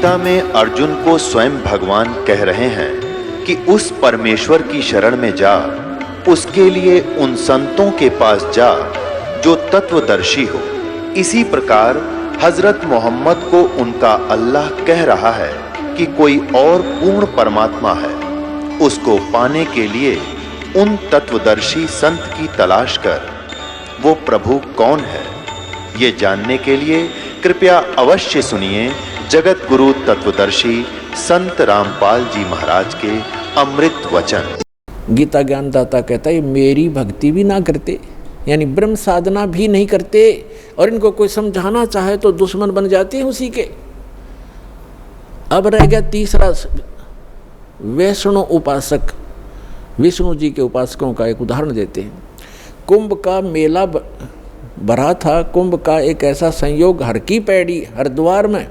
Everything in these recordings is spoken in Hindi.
गीता में अर्जुन को स्वयं भगवान कह रहे हैं कि उस परमेश्वर की शरण में जा, उसके लिए उन संतों के पास जा जो तत्वदर्शी हो। इसी प्रकार हजरत मोहम्मद को उनका अल्लाह कह रहा है कि कोई और पूर्ण परमात्मा है, उसको पाने के लिए उन तत्वदर्शी संत की तलाश कर। वो प्रभु कौन है, ये जानने के लिए कृपया अवश्य सुनिए जगत गुरु तत्वदर्शी संत रामपाल जी महाराज के अमृत वचन। गीता ज्ञानदाता कहता है मेरी भक्ति भी ना करते, यानी ब्रह्म साधना भी नहीं करते, और इनको कोई समझाना चाहे तो दुश्मन बन जाते हैं उसी के। अब रह गया तीसरा, वैष्णव उपासक। विष्णु जी के उपासकों का एक उदाहरण देते हैं। कुंभ का मेला भरा था। कुंभ का एक ऐसा संयोग हर की पैड़ी हरिद्वार में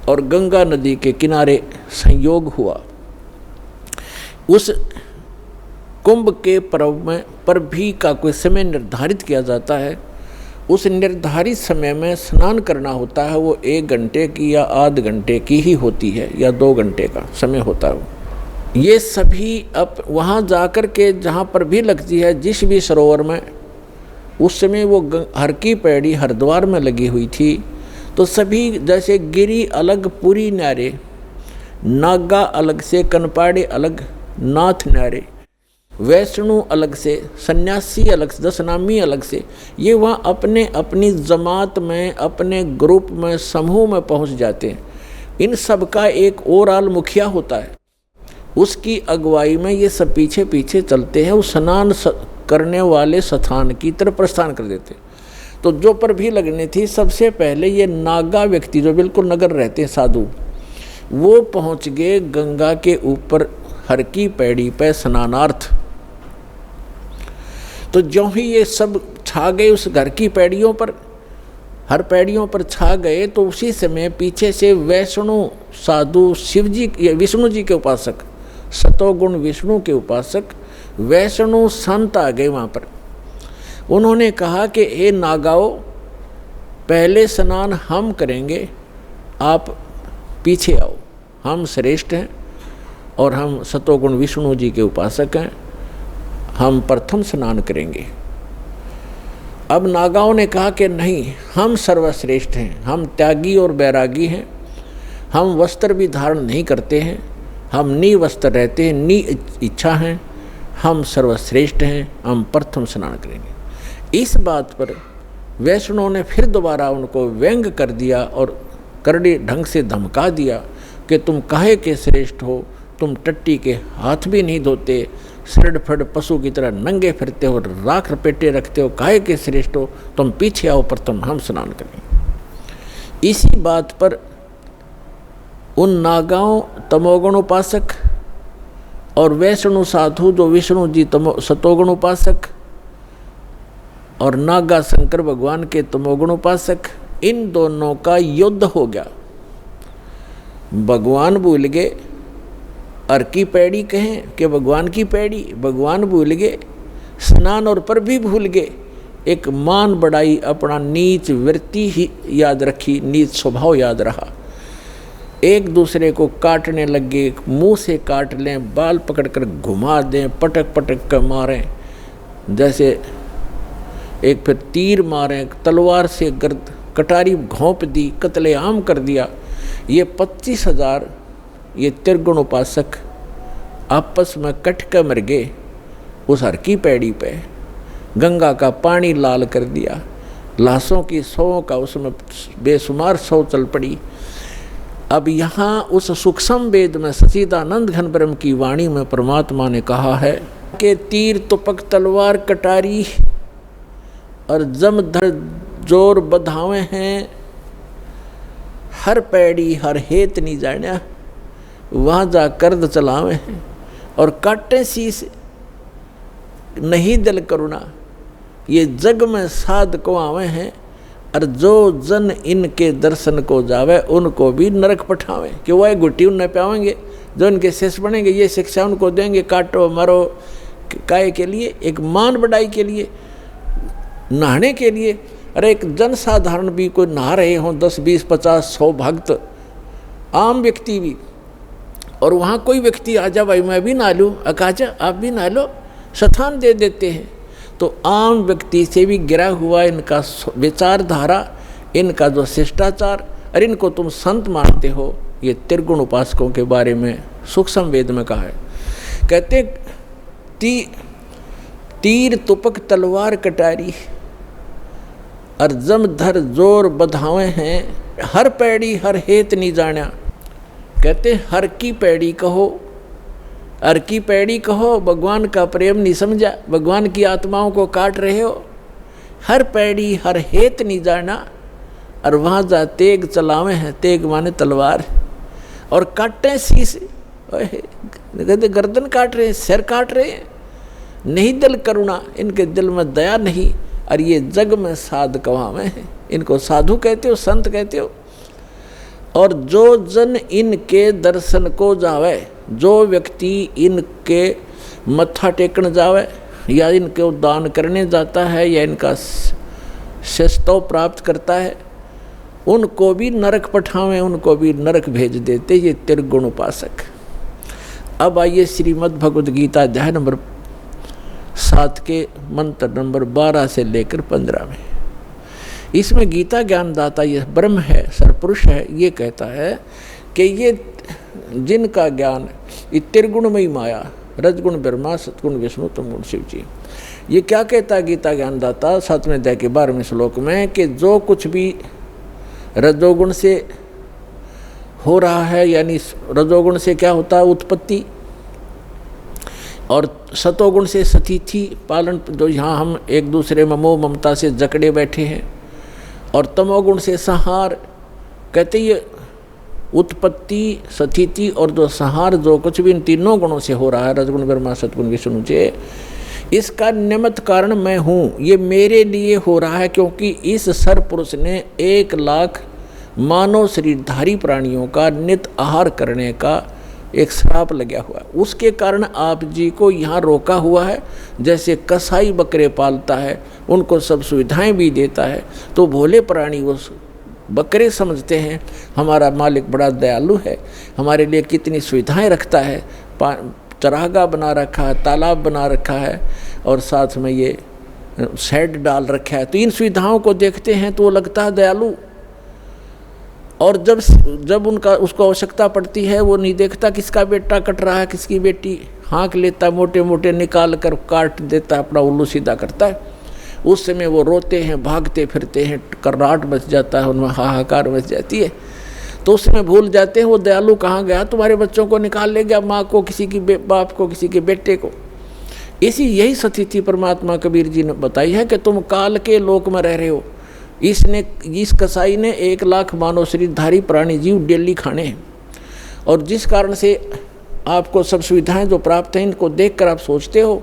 और गंगा नदी के किनारे संयोग हुआ। उस कुंभ के पर्व में पर भी का कोई समय निर्धारित किया जाता है। उस निर्धारित समय में स्नान करना होता है। वो 1 घंटे की या आध घंटे की ही होती है, या 2 घंटे का समय होता है। ये सभी अब वहाँ जाकर के जहाँ पर भी लगती है, जिस भी सरोवर में, उस समय वो हर की पैड़ी हरिद्वार में लगी हुई थी। तो सभी जैसे गिरी अलग, पुरी न्यारे, नागा अलग से, कनपाड़े अलग, नाथ न्यारे, वैष्णु अलग से, सन्यासी अलग से, दशनामी अलग से, ये वहाँ अपने अपनी जमात में, अपने ग्रुप में, समूह में पहुँच जाते हैं। इन सब का एक ओवरऑल मुखिया होता है, उसकी अगुवाई में ये सब पीछे पीछे चलते हैं। उस स्नान करने वाले स्थान की तरफ प्रस्थान कर देते। तो जो पर भी लगनी थी, सबसे पहले ये नागा व्यक्ति जो बिल्कुल नगर रहते हैं, साधु, वो पहुँच गए गंगा के ऊपर हर की पैड़ी पे स्नानार्थ। तो जो ही ये सब छा गए उस घर की पैड़ियों पर, हर पैड़ियों पर छा गए, तो उसी समय पीछे से वैष्णु साधु, शिव जी, विष्णु जी के उपासक, सतोगुण विष्णु के उपासक वैष्णु संत आ गए वहाँ पर। उन्होंने कहा कि ए नागाओ, पहले स्नान हम करेंगे, आप पीछे आओ, हम श्रेष्ठ हैं और हम सतोगुण विष्णु जी के उपासक हैं, हम प्रथम स्नान करेंगे। अब नागाओं ने कहा कि नहीं, हम सर्वश्रेष्ठ हैं, हम त्यागी और बैरागी हैं, हम वस्त्र भी धारण नहीं करते हैं, हम निवस्त्र रहते हैं, नि इच्छा हैं, हम सर्वश्रेष्ठ हैं, हम प्रथम स्नान करेंगे। इस बात पर वैष्णव ने फिर दोबारा उनको व्यंग कर दिया और करड़ी ढंग से धमका दिया कि तुम काहे के श्रेष्ठ हो, तुम टट्टी के हाथ भी नहीं धोते, सड़ फड़ पशु की तरह नंगे फिरते हो, राख लपेटे रखते हो, काहे के श्रेष्ठ हो, तुम पीछे आओ, प्रथम हम स्नान करेंगे। इसी बात पर उन नागाओं, तमोगुण उपासक, और वैष्णु साधु जो विष्णु जी सतोगुण उपासक, और नागा शंकर भगवान के तमोगुण उपासक, इन दोनों का युद्ध हो गया। भगवान भूल गए, अर की पैड़ी कहें कि भगवान की पैड़ी, भगवान भूल गए, स्नान और पर भी भूल गए, एक मान बढ़ाई, अपना नीच वृत्ति ही याद रखी, नीच स्वभाव याद रहा। एक दूसरे को काटने लगे, मुंह से काट लें, बाल पकड़कर घुमा दें, पटक पटक कर मारें, जैसे एक फिर तीर मारें, तलवार से गर्द कटारी घोंप दी, कत्लेआम कर दिया। ये 25,000 ये त्रिगुण उपासक आपस में कट कर मर गए उस हर की पैड़ी पे। गंगा का पानी लाल कर दिया, लाशों की 100 का उसमें बेशुमार 100 चल पड़ी। अब यहाँ उस सूक्ष्म वेद में सच्चिदानंद घन ब्रह्म की वाणी में परमात्मा ने कहा है कि तीर तुपक तलवार कटारी और जमधर जोर बधावे हैं, हर पैड़ी हर हेत नहीं जाना, वहाँ जा कर्द चलावे हैं और काटे शीस नहीं दिल करुणा, ये जग में साध को आवे हैं, और जो जन इनके दर्शन को जावे उनको भी नरक पठावे, कि वह गुटी उन पावेंगे, जो इनके शेष बनेंगे ये शिक्षा उनको देंगे, काटो मरो काय के लिए, एक मान बढ़ाई के लिए, नहाने के लिए, अरे एक जनसाधारण भी कोई नहा रहे हों, 10, 20, 50, 100 भक्त, आम व्यक्ति भी, और वहाँ कोई व्यक्ति आ जा भाई मैं भी नहा लूँ, अकाजा आप भी नहा लो, स्थान दे देते हैं। तो आम व्यक्ति से भी गिरा हुआ इनका विचारधारा, इनका जो शिष्टाचार, और इनको तुम संत मानते हो, ये त्रिगुण उपासकों के बारे में सूक्ष्म वेद में कहा है। कहते तीर तुपक तलवार कटारी, और जम धर जोर बधावे हैं, हर पैड़ी हर हेत नहीं जाना। कहते हर की पैड़ी कहो, हर की पैड़ी कहो, भगवान का प्रेम नहीं समझा, भगवान की आत्माओं को काट रहे हो, हर पैड़ी हर हेत नहीं जाना। और वहाँ जा तेग चलावे हैं, तेग माने तलवार, और काटे शीश, कहते गर्दन काट रहे हैं, सिर काट रहे हैं, नहीं दिल करुणा, इनके दिल में दया नहीं, और ये जग में साध कवावे हैं, इनको साधु कहते हो, संत कहते हो। और जो जन इनके दर्शन को जावे, जो व्यक्ति इनके मत्था टेकन जावे, या इनको दान करने जाता है, या इनका शिष्टो प्राप्त करता है, उनको भी नरक पठावें, उनको भी नरक भेज देते ये त्रिगुण उपासक। अब आइए श्रीमद् भगवद गीता अध्याय नंबर 7 के मंत्र नंबर 12 से लेकर 15 में। इसमें गीता ज्ञानदाता ये ब्रह्म है, सरपुरुष है, ये कहता है कि ये जिनका ज्ञान ये त्रिगुणमयी माया, रजगुण ब्रह्मा, सतगुण विष्णु, तमगुण शिव जी, ये क्या कहता है गीता ज्ञानदाता 7वें अध्याय के 12वें श्लोक में कि जो कुछ भी रजोगुण से हो रहा है, यानी रजोगुण से क्या होता है उत्पत्ति, और सतोगुण से स्थिति पालन, जो यहाँ हम एक दूसरे में मोह ममता से जकड़े बैठे हैं, और तमोगुण से संहार, कहते ये उत्पत्ति स्थिति और जो संहार, जो कुछ भी इन तीनों गुणों से हो रहा है, रजगुण ब्रह्मा सतगुण विष्णु से, इसका निमित्त कारण मैं हूँ, ये मेरे लिए हो रहा है, क्योंकि इस सरपुरुष ने 1 लाख मानव शरीरधारी प्राणियों का नित आहार करने का एक श्राप लगा हुआ है, उसके कारण आप जी को यहाँ रोका हुआ है। जैसे कसाई बकरे पालता है, उनको सब सुविधाएं भी देता है, तो भोले प्राणी वो बकरे समझते हैं हमारा मालिक बड़ा दयालु है, हमारे लिए कितनी सुविधाएं रखता है, चरागाह बना रखा है, तालाब बना रखा है, और साथ में ये शेड डाल रखा है। तो इन सुविधाओं को देखते हैं तो वो लगता है दयालु, और जब उनका उसको आवश्यकता पड़ती है, वो नहीं देखता किसका बेटा कट रहा है, किसकी बेटी, हाँक लेता, मोटे मोटे निकाल कर काट देता, अपना उल्लू सीधा करता है। उस समय वो रोते हैं, भागते फिरते हैं, कर्राट मच जाता है, उनमें हाहाकार मच जाती है। तो उस समय भूल जाते हैं वो दयालु कहाँ गया, तुम्हारे बच्चों को निकाल ले गया, माँ को, किसी की बाप को, किसी के बेटे को। यही स्थिति परमात्मा कबीर जी ने बताई है कि तुम काल के लोक में रह रहे हो। इस कसाई ने 1 लाख मानव शरीरधारी प्राणी जीव डेली खाने हैं, और जिस कारण से आपको सब सुविधाएं जो प्राप्त हैं, इनको देखकर आप सोचते हो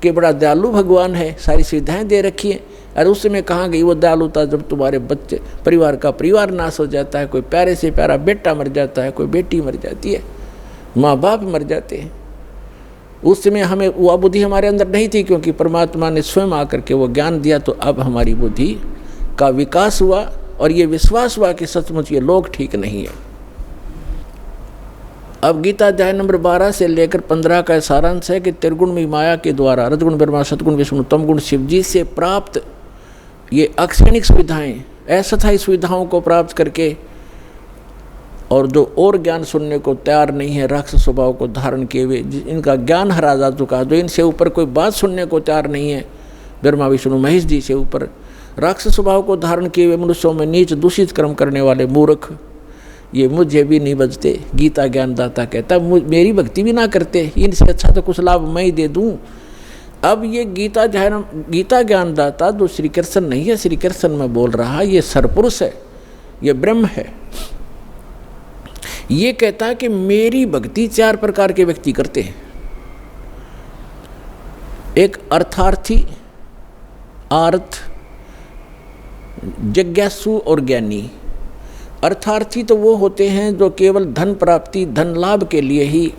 कि बड़ा दयालु भगवान है, सारी सुविधाएं दे रखी हैं। और उस समय कहाँ गई वो दयालुता, जब तुम्हारे बच्चे, परिवार का परिवार नाश हो जाता है, कोई प्यारे से प्यारा बेटा मर जाता है, कोई बेटी मर जाती है, माँ बाप मर जाते हैं। उस समय हमें वह बुद्धि हमारे अंदर नहीं थी, क्योंकि परमात्मा ने स्वयं आकर के वो ज्ञान दिया, तो अब हमारी बुद्धि का विकास हुआ, और ये विश्वास हुआ कि सचमुच ये लोग ठीक नहीं है। अब गीता अध्याय नंबर 12 से लेकर 15 का सारांश है कि त्रिगुणमयी माया के द्वारा रजगुण ब्रह्मा सतगुण विष्णु तमगुण शिव जी से प्राप्त ये अक्षणिक सुविधाएं, अस्थायी सुविधाओं को प्राप्त करके, और जो और ज्ञान सुनने को तैयार नहीं है, राक्षस स्वभाव को धारण किए हुए, इनका ज्ञान हरा जा चुका, जो इनसे ऊपर कोई बात सुनने को तैयार नहीं है, ब्रह्मा विष्णु महेश जी से ऊपर राक्षस स्वभाव को धारण किए हुए मनुष्यों में नीच दूषित कर्म करने वाले मूर्ख, ये मुझे भी नहीं बचते। गीता ज्ञानदाता कहता मेरी भक्ति भी ना करते, इनसे अच्छा तो कुछ लाभ मैं ही दे दूं। अब ये गीता ज्ञानदाता जो श्री कृष्ण नहीं है, श्री कृष्ण में बोल रहा, ये सरपुरुष है, ये ब्रह्म है। ये कहता है कि मेरी भक्ति 4 प्रकार के व्यक्ति करते हैं। एक अर्थार्थी, आर्थ, जिज्ञासु और ज्ञानी। अर्थार्थी तो वो होते हैं जो केवल धन प्राप्ति, धन लाभ के लिए ही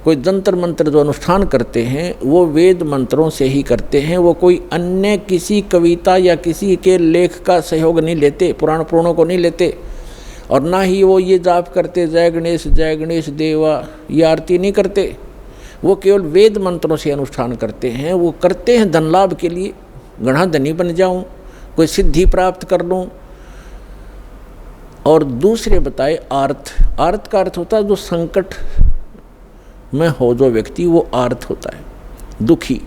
कोई जंतर मंत्र जो अनुष्ठान करते हैं वो वेद मंत्रों से ही करते हैं, वो कोई अन्य किसी कविता या किसी के लेख का सहयोग नहीं लेते, पुराण पुराणों को नहीं लेते, और ना ही वो ये जाप करते जय गणेश देवा, ये आरती नहीं करते। वो केवल वेद मंत्रों से अनुष्ठान करते हैं। वो करते हैं धन लाभ के लिए, गणा धनी बन जाऊं, कोई सिद्धि प्राप्त कर लूं। और दूसरे बताए आर्त का अर्थ होता है जो संकट में हो जो व्यक्ति, वो आर्त होता है, दुखी।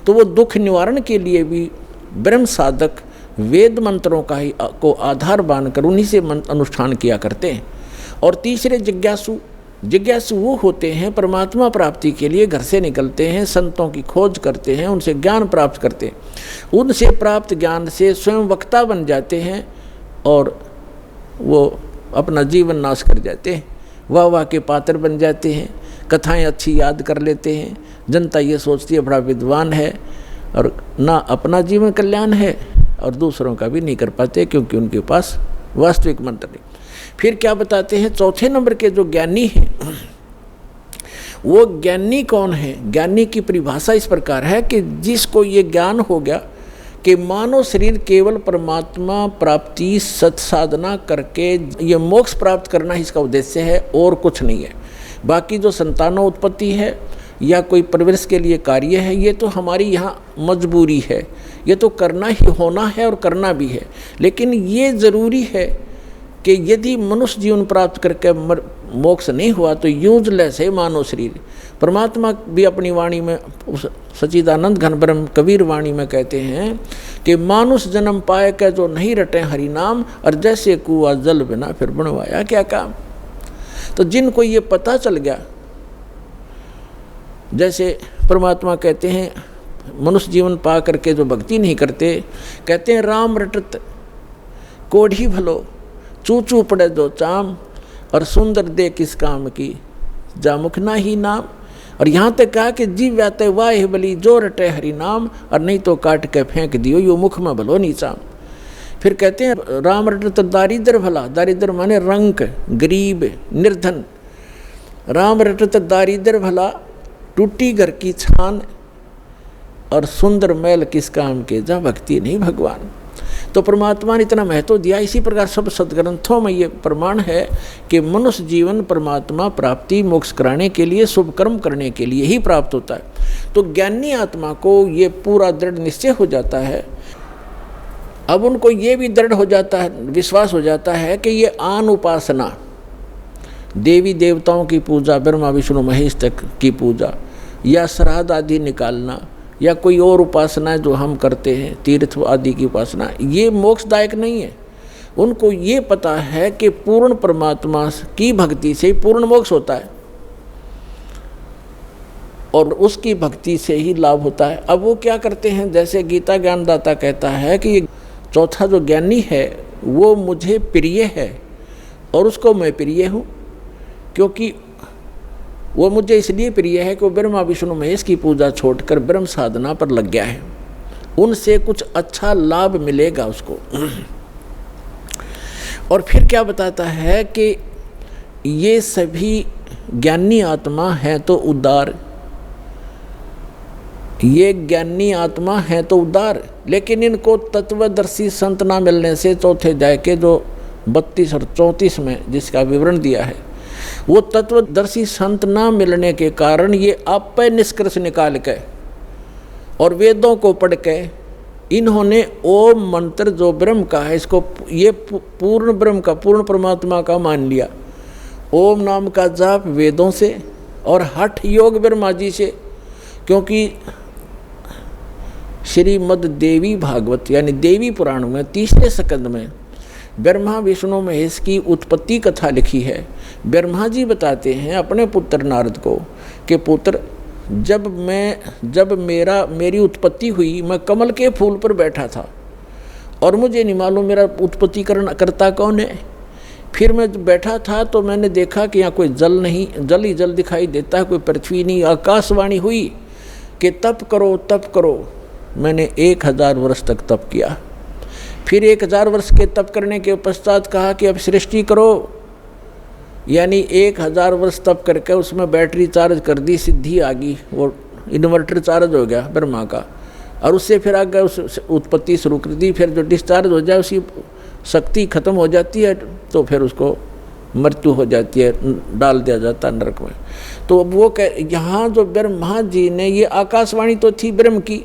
तो वो दुख निवारण के लिए भी ब्रह्म साधक वेद मंत्रों का ही को आधार मानकर उन्हीं से अनुष्ठान किया करते हैं। और तीसरे जिज्ञासु वो होते हैं परमात्मा प्राप्ति के लिए घर से निकलते हैं, संतों की खोज करते हैं, उनसे ज्ञान प्राप्त करते हैं, उनसे प्राप्त ज्ञान से स्वयं वक्ता बन जाते हैं और वो अपना जीवन नाश कर जाते हैं, वाह के पात्र बन जाते हैं, कथाएं अच्छी याद कर लेते हैं। जनता ये सोचती है बड़ा विद्वान है और ना अपना जीवन कल्याण है और दूसरों का भी नहीं कर पाते, क्योंकि उनके पास वास्तविक मंत्र नहीं। फिर क्या बताते हैं, चौथे नंबर के जो ज्ञानी हैं, वो ज्ञानी कौन है? ज्ञानी की परिभाषा इस प्रकार है कि जिसको ये ज्ञान हो गया कि मानव शरीर केवल परमात्मा प्राप्ति सत्साधना करके ये मोक्ष प्राप्त करना ही इसका उद्देश्य है और कुछ नहीं है। बाकी जो संतानों उत्पत्ति है या कोई परवरिश के लिए कार्य है, ये तो हमारी यहाँ मजबूरी है, ये तो करना ही होना है और करना भी है। लेकिन ये ज़रूरी है कि यदि मनुष्य जीवन प्राप्त करके मोक्ष नहीं हुआ तो यूजलेस है मानव शरीर। परमात्मा भी अपनी वाणी में, सच्चिदानंद घन ब्रह्म कबीर वाणी में कहते हैं कि मानुष जन्म पाए के जो नहीं रटे हरि नाम, और जैसे कुआ जल बिना फिर बनवाया क्या काम। तो जिनको ये पता चल गया, जैसे परमात्मा कहते हैं मनुष्य जीवन पा करके जो भक्ति नहीं करते, कहते हैं राम रटत कोढ़ी भलो, चूचू पड़े दो चाम, और सुंदर दे किस काम की जामुख ना ही नाम। और यहाँ तक कहा कि जीव व्याते वाह बली जो रटे हरि नाम, और नहीं तो काट के फेंक दियो यो मुख में भलो नीचाम। फिर कहते हैं राम रटत दारिद्र भला, दारिद्र माने रंक, गरीब, निर्धन। राम रटत दारिद्र भला, टूटी घर की छान, और सुंदर मैल किस काम के जा भक्ति नहीं भगवान। तो परमात्मा ने इतना महत्व दिया। इसी प्रकार सब सदग्रंथों में ये प्रमाण है कि मनुष्य जीवन परमात्मा प्राप्ति मोक्ष कराने के लिए, शुभ कर्म करने के लिए ही प्राप्त होता है। तो ज्ञानी आत्मा को ये पूरा दृढ़ निश्चय हो जाता है। अब उनको ये भी दृढ़ हो जाता है, विश्वास हो जाता है कि ये आन उपासना, देवी देवताओं की पूजा, ब्रह्मा विष्णु महेश तक की पूजा, या श्राद्ध आदि निकालना, या कोई और उपासना जो हम करते हैं, तीर्थ आदि की उपासना, ये मोक्षदायक नहीं है। उनको ये पता है कि पूर्ण परमात्मा की भक्ति से पूर्ण मोक्ष होता है और उसकी भक्ति से ही लाभ होता है। अब वो क्या करते हैं, जैसे गीता ज्ञानदाता कहता है कि ये चौथा जो ज्ञानी है वो मुझे प्रिय है और उसको मैं प्रिय हूँ, क्योंकि वो मुझे इसलिए प्रिय है कि वो ब्रह्मा विष्णु महेश की पूजा छोड़कर ब्रह्म साधना पर लग गया है, उनसे कुछ अच्छा लाभ मिलेगा उसको। और फिर क्या बताता है कि ये सभी ज्ञानी आत्मा हैं तो उदार, ये ज्ञानी आत्मा हैं तो उदार, लेकिन इनको तत्वदर्शी संत ना मिलने से चौथे अध्याय के जो 32 और 34 में जिसका विवरण दिया है, वो तत्वदर्शी संत ना मिलने के कारण ये आप पे निष्कर्ष निकाल के और वेदों को पढ़ के इन्होंने ओम मंत्र जो ब्रह्म का है, इसको ये पूर्ण ब्रह्म का, पूर्ण परमात्मा का मान लिया। ओम नाम का जाप वेदों से और हठ योग ब्रह्मा जी से, क्योंकि श्रीमद् देवी भागवत यानी देवी पुराण में 3 स्कंद में ब्रह्मा विष्णु महेश की उत्पत्ति कथा लिखी है। ब्रह्मा जी बताते हैं अपने पुत्र नारद को कि पुत्र, जब मेरी उत्पत्ति हुई, मैं कमल के फूल पर बैठा था और मुझे नहीं मालूम मेरा उत्पत्ति करता कौन है। फिर मैं बैठा था तो मैंने देखा कि यहाँ कोई जल नहीं, जल ही जल दिखाई देता है, कोई पृथ्वी नहीं। आकाशवाणी हुई कि तप करो तप करो। मैंने 1000 वर्ष तक तप किया। फिर 1000 वर्ष के तप करने के पश्चात कहा कि अब सृष्टि करो। यानी 1000 वर्ष तप करके उसमें बैटरी चार्ज कर दी, सिद्धि आ गई, वो इन्वर्टर चार्ज हो गया ब्रह्मा का, और उससे फिर आगे उस उत्पत्ति शुरू कर दी। फिर जो डिस्चार्ज हो जाए उसकी शक्ति खत्म हो जाती है तो फिर उसको मृत्यु हो जाती है, डाल दिया जाता है नरक में। तो अब वो यहाँ जो ब्रह्मा जी ने, ये आकाशवाणी तो थी ब्रह्म की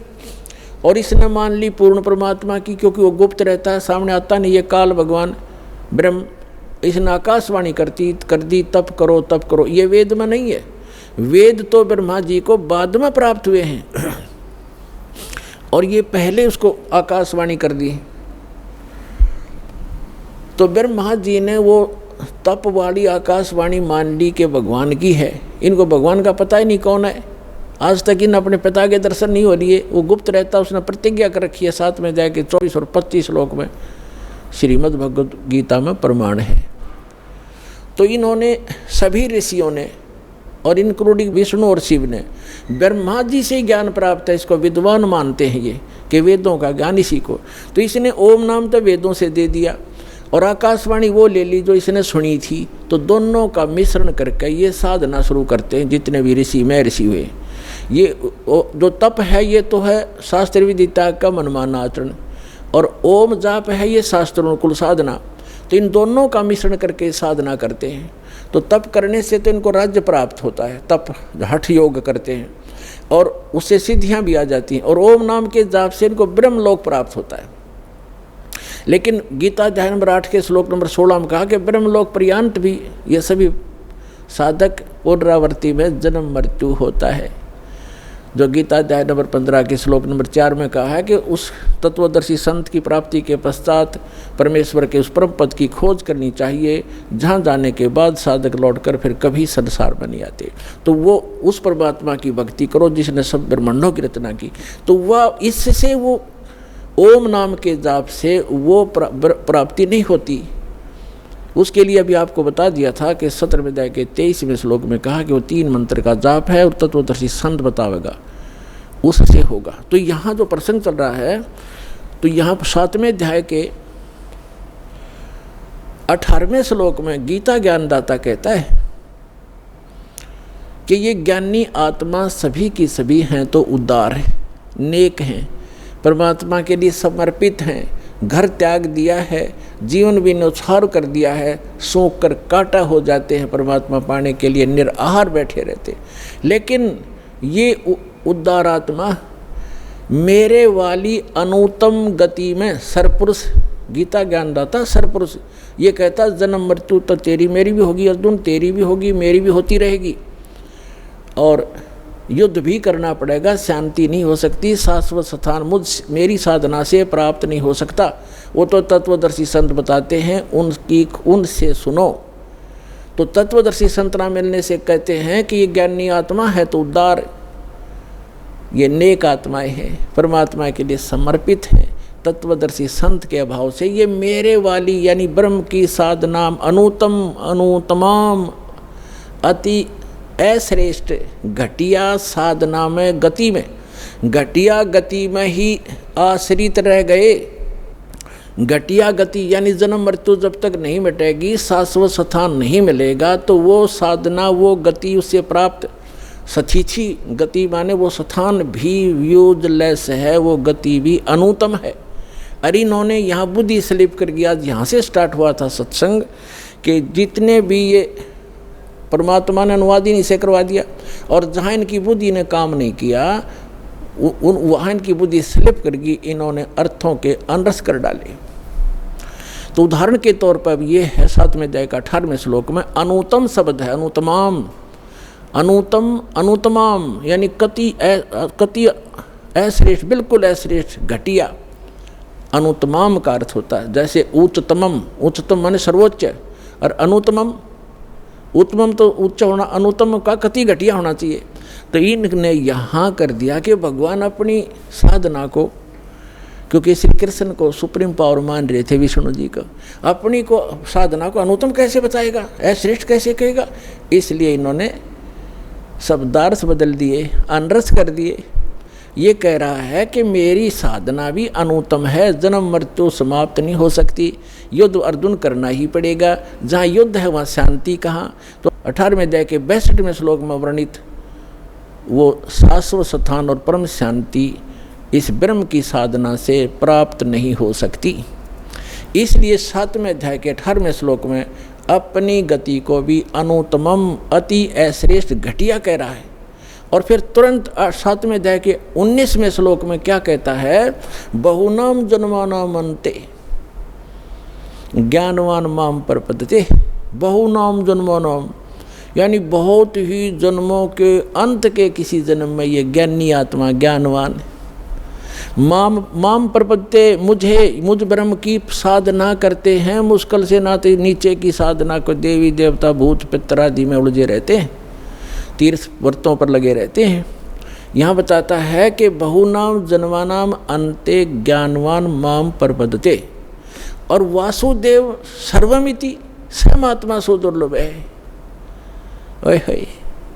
और इसने मान ली पूर्ण परमात्मा की, क्योंकि वो गुप्त रहता है, सामने आता नहीं। ये काल भगवान ब्रह्म, इसने आकाशवाणी कर दी तप करो। ये वेद में नहीं है, वेद तो ब्रह्मा जी को बाद में प्राप्त हुए हैं और ये पहले उसको आकाशवाणी कर दी। तो ब्रह्मा जी ने वो तप वाली आकाशवाणी मान ली कि भगवान की है। इनको भगवान का पता ही नहीं कौन है, आज तक इन अपने पिता के दर्शन नहीं हो लिए, वो गुप्त रहता। उसने प्रतिज्ञा कर रखी है, साथ में जाके 24 और 25 श्लोक में श्रीमद् भगवद गीता में प्रमाण है। तो इन्होंने सभी ऋषियों ने और इंक्लूडिंग विष्णु और शिव ने ब्रह्मा जी से ज्ञान प्राप्त है, इसको विद्वान मानते हैं ये कि वेदों का ज्ञान इसी को। तो इसने ओम नाम तो वेदों से दे दिया और आकाशवाणी वो ले ली जो इसने सुनी थी। तो दोनों का मिश्रण करके ये साधना शुरू करते हैं, जितने भी ऋषि महर्षि हुए। ये जो तप है ये तो है शास्त्र विधि त्याग का मनमाना आचरण, और ओम जाप है ये शास्त्रानुकूल साधना। तो इन दोनों का मिश्रण करके साधना करते हैं। तो तप करने से तो इनको राज्य प्राप्त होता है, तप हठ योग करते हैं और उससे सिद्धियां भी आ जाती हैं। और ओम नाम के जाप से इनको ब्रह्मलोक प्राप्त होता है। लेकिन गीता अध्याय नंबर 8 के श्लोक नंबर 16 में कहा कि ब्रह्मलोक पर्यंत भी ये सभी साधक पुनरावृत्ति में जन्म मृत्यु होता है। जो गीता अध्याय नंबर 15 के श्लोक नंबर 4 में कहा है कि उस तत्वदर्शी संत की प्राप्ति के पश्चात परमेश्वर के उस परम पद की खोज करनी चाहिए, जहाँ जाने के बाद साधक लौटकर फिर कभी संसार में नहीं आते। तो वो उस परमात्मा की भक्ति करो जिसने सब ब्रह्मांडों की रचना की। तो वह इससे वो ओम नाम के जाप से वो प्राप्ति नहीं होती। उसके लिए अभी आपको बता दिया था कि 17वें अध्याय के 23वें श्लोक में कहा कि वो 3 मंत्र का जाप है और तत्वदर्शी संत बतावेगा, उससे होगा। तो यहाँ जो प्रसंग चल रहा है, तो यहाँ 7वें अध्याय के 18वें श्लोक में गीता ज्ञानदाता कहता है कि ये ज्ञानी आत्मा सभी की सभी हैं तो उदार है, नेक हैं, परमात्मा के लिए समर्पित हैं, घर त्याग दिया है, जीवन भी न्यौछावर कर दिया है, सूख कर काटा हो जाते हैं, परमात्मा पाने के लिए निराहार बैठे रहते। लेकिन ये उदार आत्मा मेरे वाली अनुत्तम गति में सरपुरुष, गीता ज्ञानदाता सरपुरुष ये कहता जन्म मृत्यु तो तेरी मेरी भी होगी अर्जुन, तेरी भी होगी मेरी भी होती रहेगी, और युद्ध भी करना पड़ेगा, शांति नहीं हो सकती, शाश्वत स्थान मेरी साधना से प्राप्त नहीं हो सकता। वो तो तत्वदर्शी संत बताते हैं, उनसे सुनो। तो तत्वदर्शी संत ना मिलने से कहते हैं कि ये ज्ञानी आत्मा है तो उदार, ये नेक आत्माएं हैं, परमात्मा के लिए समर्पित हैं। तत्वदर्शी संत के अभाव से ये मेरे वाली यानी ब्रह्म की साधना अनुतमाम अति अश्रेष्ठ घटिया साधना में घटिया गति में ही आश्रित रह गए। घटिया गति यानी जन्म मृत्यु जब तक नहीं मिटेगी, शाश्वत स्थान नहीं मिलेगा, तो वो साधना वो गति उससे प्राप्त सथीछी गति माने वो स्थान भी यूजलेस है, वो गति भी अनुत्तम है। अरे इन्होंने यहाँ बुद्धि स्लिप कर गया। यहाँ से स्टार्ट हुआ था सत्संग कि जितने भी ये परमात्मा ने अनुवाद ही नहीं से करवा दिया, और जहाँ इनकी बुद्धि ने काम नहीं किया वहाँ इनकी बुद्धि स्लिप कर गई, इन्होंने अर्थों के अनरस कर डाले। तो उदाहरण के तौर पर ये है 7वें अध्याय का 18वें श्लोक में अनुतम शब्द है, अनुतमाम यानी कति अश्रेष्ठ, बिल्कुल अश्रेष्ठ, घटिया। अनुतमाम का अर्थ होता है जैसे उच्चतम माने सर्वोच्च, और अनुतमम उत्तम तो उच्च होना, अनुत्तम का कति घटिया होना चाहिए। तो इनने यहाँ कर दिया कि भगवान अपनी साधना को, क्योंकि श्री कृष्ण को सुप्रीम पावर मान रहे थे विष्णु जी को, अपनी को साधना को अनुत्तम कैसे बताएगा, अश्रेष्ठ कैसे कहेगा। इसलिए इन्होंने शब्दार्थ बदल दिए, अनरस कर दिए। ये कह रहा है कि मेरी साधना भी अनुत्तम है, जन्म मृत्यु समाप्त नहीं हो सकती, युद्ध अर्जुन करना ही पड़ेगा। जहाँ युद्ध है वहाँ शांति कहाँ? तो 18वें अध्याय के 62वें श्लोक में वर्णित वो शाश्वत स्थान और परम शांति इस ब्रह्म की साधना से प्राप्त नहीं हो सकती। इसलिए 7वें अध्याय के 18वें श्लोक में अपनी गति को भी अनुत्तमम अति अश्रेष्ठ घटिया कह रहा है। और फिर तुरंत 7वें अध्याय के 19वें श्लोक में क्या कहता है? बहुनाम जन्मानाम अन्ते ज्ञानवान माम प्रपद्यते। बहुनाम जन्मानाम यानी बहुत ही जन्मों के अंत के किसी जन्म में ये ज्ञानी आत्मा ज्ञानवान माम प्रपद्यते, मुझ ब्रह्म की साधना करते हैं। मुश्किल से नाते नीचे की साधना को देवी देवता भूत पितर आदि में उलझे रहते हैं, तीर्थ व्रतों पर लगे रहते हैं। यहाँ बताता है कि बहुनाम जन्मानाम अन्ते ज्ञानवान माम प्रपद्यते। और वासुदेव सर्वमिति समात्मा सो दुर्लभ है। ओए होए,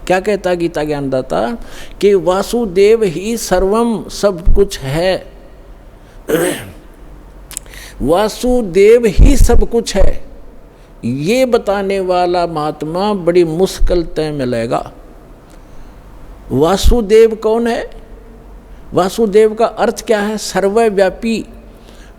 क्या कहता गीता ज्ञानदाता कि वासुदेव ही सर्वम सब कुछ है। वासुदेव ही सब कुछ है, ये बताने वाला महात्मा बड़ी मुश्किल तय मिलेगा। वासुदेव कौन है? वासुदेव का अर्थ क्या है? सर्वव्यापी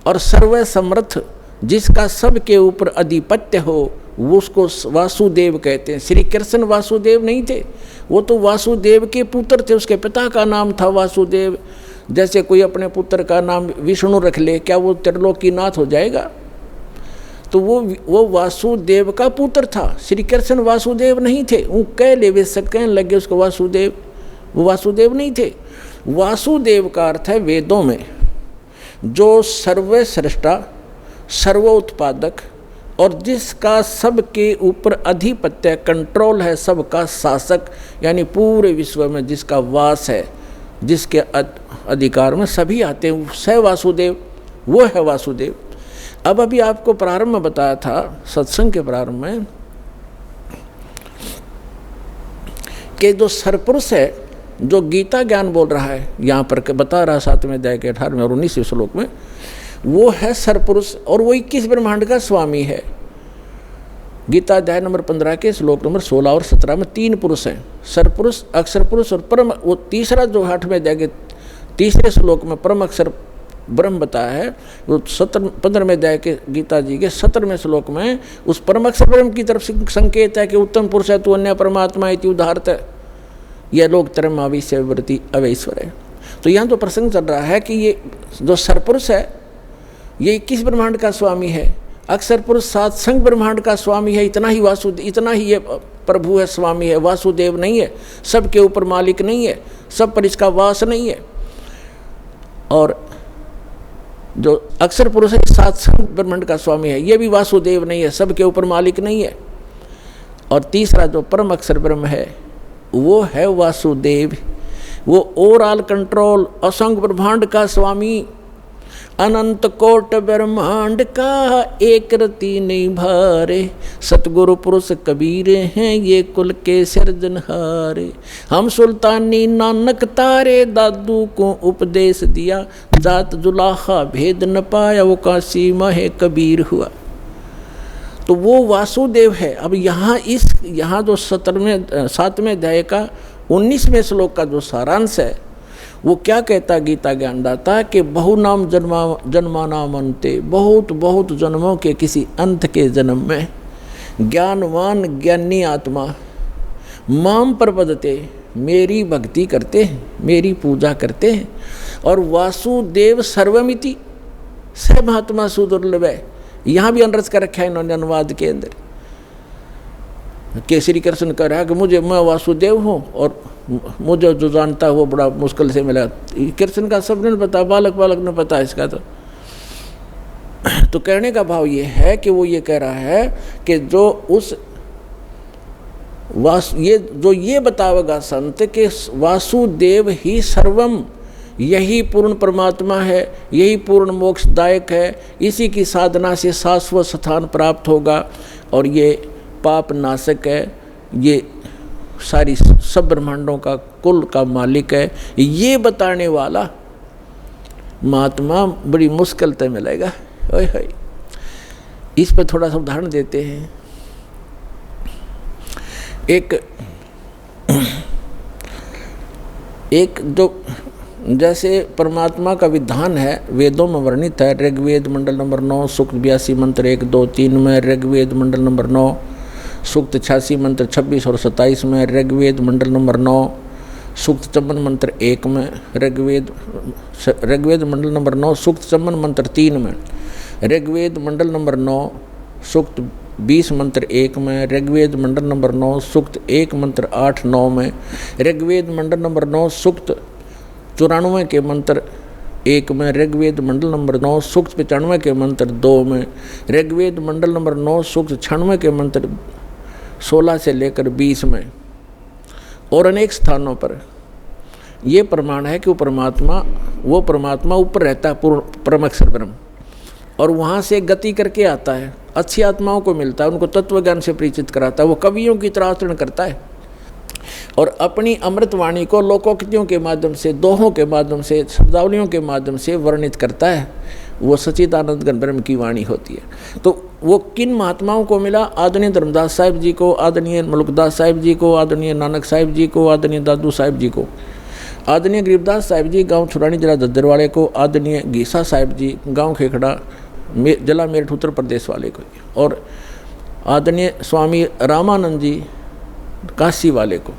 और सर्वसमर्थ, जिसका सबके ऊपर अधिपत्य हो, वो उसको वासुदेव कहते हैं। श्री कृष्ण वासुदेव नहीं थे, वो तो वासुदेव के पुत्र थे, उसके पिता का नाम था वासुदेव। जैसे कोई अपने पुत्र का नाम विष्णु रख ले, क्या वो त्रिलोकीनाथ हो जाएगा? तो वो वासुदेव का पुत्र था। श्री कृष्ण वासुदेव नहीं थे, वो कह ले वे सब कहने लगे उसको वासुदेव, वो वासुदेव नहीं थे। वासुदेव का अर्थ है वेदों में जो सर्वश्रेष्ठा सर्वोत्पादक और जिसका सबके ऊपर अधिपत्य कंट्रोल है, सबका शासक, यानी पूरे विश्व में जिसका वास है, जिसके अधिकार में सभी आते हैं, स वासुदेव, वो है वासुदेव। अब अभी आपको प्रारंभ में बताया था, सत्संग के प्रारंभ में, कि जो सरपुरुष है, जो गीता ज्ञान बोल रहा है, यहाँ पर बता रहा 7वें अध्याय के 18वें और 19वें श्लोक में, वो है सरपुरुष और वो 21 ब्रह्मांड का स्वामी है। गीता अध्याय नंबर 15 के श्लोक नंबर 16 और 17 में 3 पुरुष हैं, सरपुरुष, अक्षर पुरुष और परम। वो तीसरा जो 8वें अध्याय के 3रे श्लोक में परम अक्षर ब्रह्म बताया है, वो 15वें अध्याय के गीता जी के 17वें श्लोक में उस परम अक्षर ब्रह्म की तरफ संकेत है कि उत्तम पुरुष है तू अन्य परमात्मा इति उदाहरत है, यह लोग तरम आविश्य वृत्ति अवैश्वर है। तो यहाँ तो प्रसंग चल रहा है कि ये जो सरपुरुष है ये 21 ब्रह्मांड का स्वामी है, अक्षर पुरुष 7 संग ब्रह्मांड का स्वामी है। इतना ही वासुदेव, इतना ही ये प्रभु है, स्वामी है, वासुदेव नहीं है, सबके ऊपर मालिक नहीं है, सब पर इसका वास नहीं है। और जो अक्षर पुरुष है 7 संग ब्रह्मांड का स्वामी है, ये भी वासुदेव नहीं है, सबके ऊपर मालिक नहीं है। और तीसरा जो परम अक्षर ब्रह्म है वो है वासुदेव, वो ओवरऑल कंट्रोल, असंग ब्रह्मांड का स्वामी, अनंत कोट ब्रह्मांड का एक रति नहीं भारे, सतगुरु पुरुष कबीर हैं ये कुल के सिरजनहारे। हम सुल्तानी नानक तारे, दादू को उपदेश दिया, जात जुलाहा भेद न पाया, वो काशी माहे कबीर हुआ। तो वो वासुदेव है। अब यहाँ जो 7वें अध्याय का 19वें श्लोक का जो सारांश है वो क्या कहता गीता ज्ञानदाता कि बहुनाम जन्मानाम अन्ते, बहुत बहुत जन्मों के किसी अंत के जन्म में ज्ञानवान ज्ञानी आत्मा माम प्रपद्यते, मेरी भक्ति करते हैं, मेरी पूजा करते हैं। और वासुदेव सर्वमिति स महात्मा सुदुर्लभ है। यहाँ भी अनरस कर रखा है इन्होंने अनुवाद के अंदर कि श्री कृष्ण कह रहा है कि मैं वासुदेव हूँ और मुझे जो जानता है वो बड़ा मुश्किल से मिला। कृष्ण का सबने पता, बालक ने पता इसका। तो कहने का भाव ये है कि वो ये कह रहा है कि ये बतावेगा संत के वासुदेव ही सर्वम, यही पूर्ण परमात्मा है, यही पूर्ण मोक्षदायक है, इसी की साधना से शाश्वत स्थान प्राप्त होगा और ये पाप नाशक है, ये सारी सब ब्रह्मांडों का कुल का मालिक है, ये बताने वाला महात्मा बड़ी मुश्किल से मिलेगा। ओए होए, इस पर थोड़ा सा उदाहरण देते हैं। एक जो जैसे परमात्मा का विधान है, वेदों में वर्णित है। ऋग्वेद मंडल नंबर 9 सूक्त 82 मंत्र 1, 2, 3 में, ऋग्वेद मंडल नंबर 9 सूक्त 86 मंत्र 26 और 27 में, ऋग्वेद मंडल नंबर 9 सूक्त 54 मंत्र 1 में, ऋग्वेद मंडल नंबर 9 सूक्त 54 मंत्र 3 में, ऋग्वेद मंडल नंबर 9 सूक्त 20 मंत्र 1 में, ऋग्वेद मंडल नंबर 9 सूक्त 1 मंत्र 8, 9 में, ऋग्वेद मंडल नंबर 9 सूक्त 94 के मंत्र 1 में, ऋग्वेद मंडल नंबर 9 सूक्त 95 के मंत्र 2 में, ऋग्वेद मंडल नंबर 9 सूक्त 96 के मंत्र 16 से लेकर 20 में, और अनेक स्थानों पर ये प्रमाण है कि वो परमात्मा ऊपर रहता है, परम अक्षर ब्रह्म, और वहाँ से गति करके आता है, अच्छी आत्माओं को मिलता है, उनको तत्व ज्ञान से परिचित कराता है, वो कवियों की तरह आचरण करता है और अपनी अमृतवाणी को लोकोक्तियों के माध्यम से, दोहों के माध्यम से, शब्दावलियों के माध्यम से वर्णित करता है। वो सच्चिदानंद घन ब्रह्म की वाणी होती है। तो वो किन महात्माओं को मिला? आदरणीय धर्मदास साहिब जी को, आदरणीय मलुकदास साहिब जी को, आदरणीय नानक साहिब जी को, आदरणीय दादू साहिब जी को, आदरणीय गरीबदास साहिब जी गांव छुरानी जिला दद्दर वाले को, आदरणीय गीसा साहिब जी गांव खेखड़ा जिला मेरठ उत्तर प्रदेश वाले को, और आदरणीय स्वामी रामानंद जी काशी वाले को।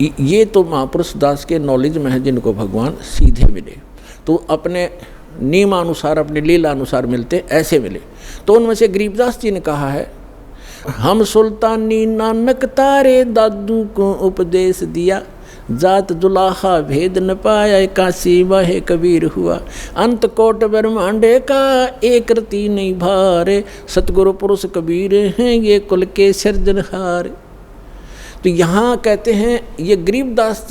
ये तो महापुरुष दास के नॉलेज में है, जिनको भगवान सीधे मिले, तो अपने नियमानुसार, अपनी लीला अनुसार मिलते, ऐसे मिले। तो उनमें से गरीबदास जी ने कहा है, हम सुल्तानी नानक तारे दादू को उपदेश दिया, जात जुलाहा भेद न पाया, काशी वाहे कबीर हुआ, अंत कोट ब्रह्मांडे का एक रति नहीं भारे, सतगुरु पुरुष कबीर हैं ये कुल के सिरजनहार। तो यहाँ कहते हैं ये गरीबदास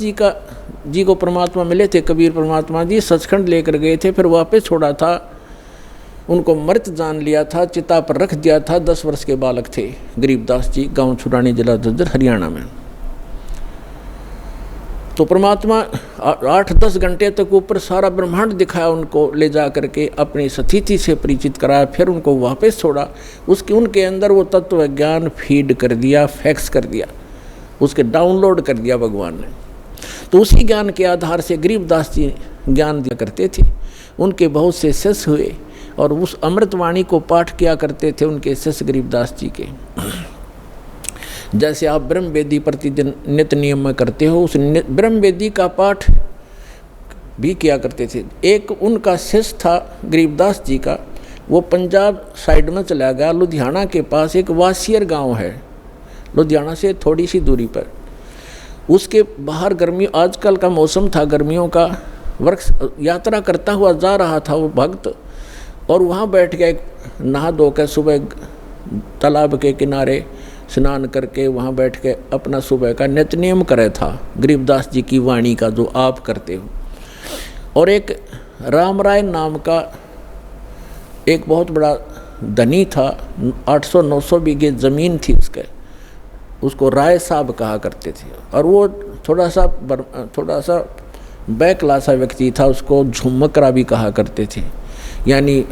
जी को परमात्मा मिले थे, कबीर परमात्मा जी सचखंड लेकर गए थे, फिर वापस छोड़ा था, उनको मृत जान लिया था, चिता पर रख दिया था। 10 वर्ष के बालक थे गरीबदास जी, गांव छुरानी जिला दद्दर हरियाणा में। तो परमात्मा 8-10 घंटे तक ऊपर सारा ब्रह्मांड दिखाया उनको, ले जा करके अपनी स्थिति से परिचित कराया, फिर उनको वापस छोड़ा। उनके अंदर वो तत्व ज्ञान फीड कर दिया, फैक्स कर दिया, उसके डाउनलोड कर दिया भगवान ने। तो उसी ज्ञान के आधार से गरीबदास जी ज्ञान दिया करते थे। उनके बहुत से शिष्य हुए और उस अमृतवाणी को पाठ किया करते थे उनके शिष्य गरीबदास जी के। जैसे आप ब्रह्म वेदी प्रतिदिन नित्य नियम में करते हो, उस ब्रह्म वेदी का पाठ भी किया करते थे। एक उनका शिष्य था गरीबदास जी का, वो पंजाब साइड में चला गया, लुधियाना के पास एक वासियर गांव है, लुधियाना से थोड़ी सी दूरी पर। उसके बाहर गर्मी, आजकल का मौसम था गर्मियों का, वृक्ष यात्रा करता हुआ जा रहा था वो भक्त, और वहाँ बैठ गया, नहा धो कर सुबह तालाब के किनारे स्नान करके वहाँ बैठ के अपना सुबह का नित्य नियम करे था, गरीबदास जी की वाणी का जो आप करते हो। और एक रामराय नाम का एक बहुत बड़ा धनी था, 800-900 बीघे ज़मीन थी उसको राय साहब कहा करते थे, और वो थोड़ा सा बैकलासा व्यक्ति था, उसको झुमकरा भी कहा करते थे, यानी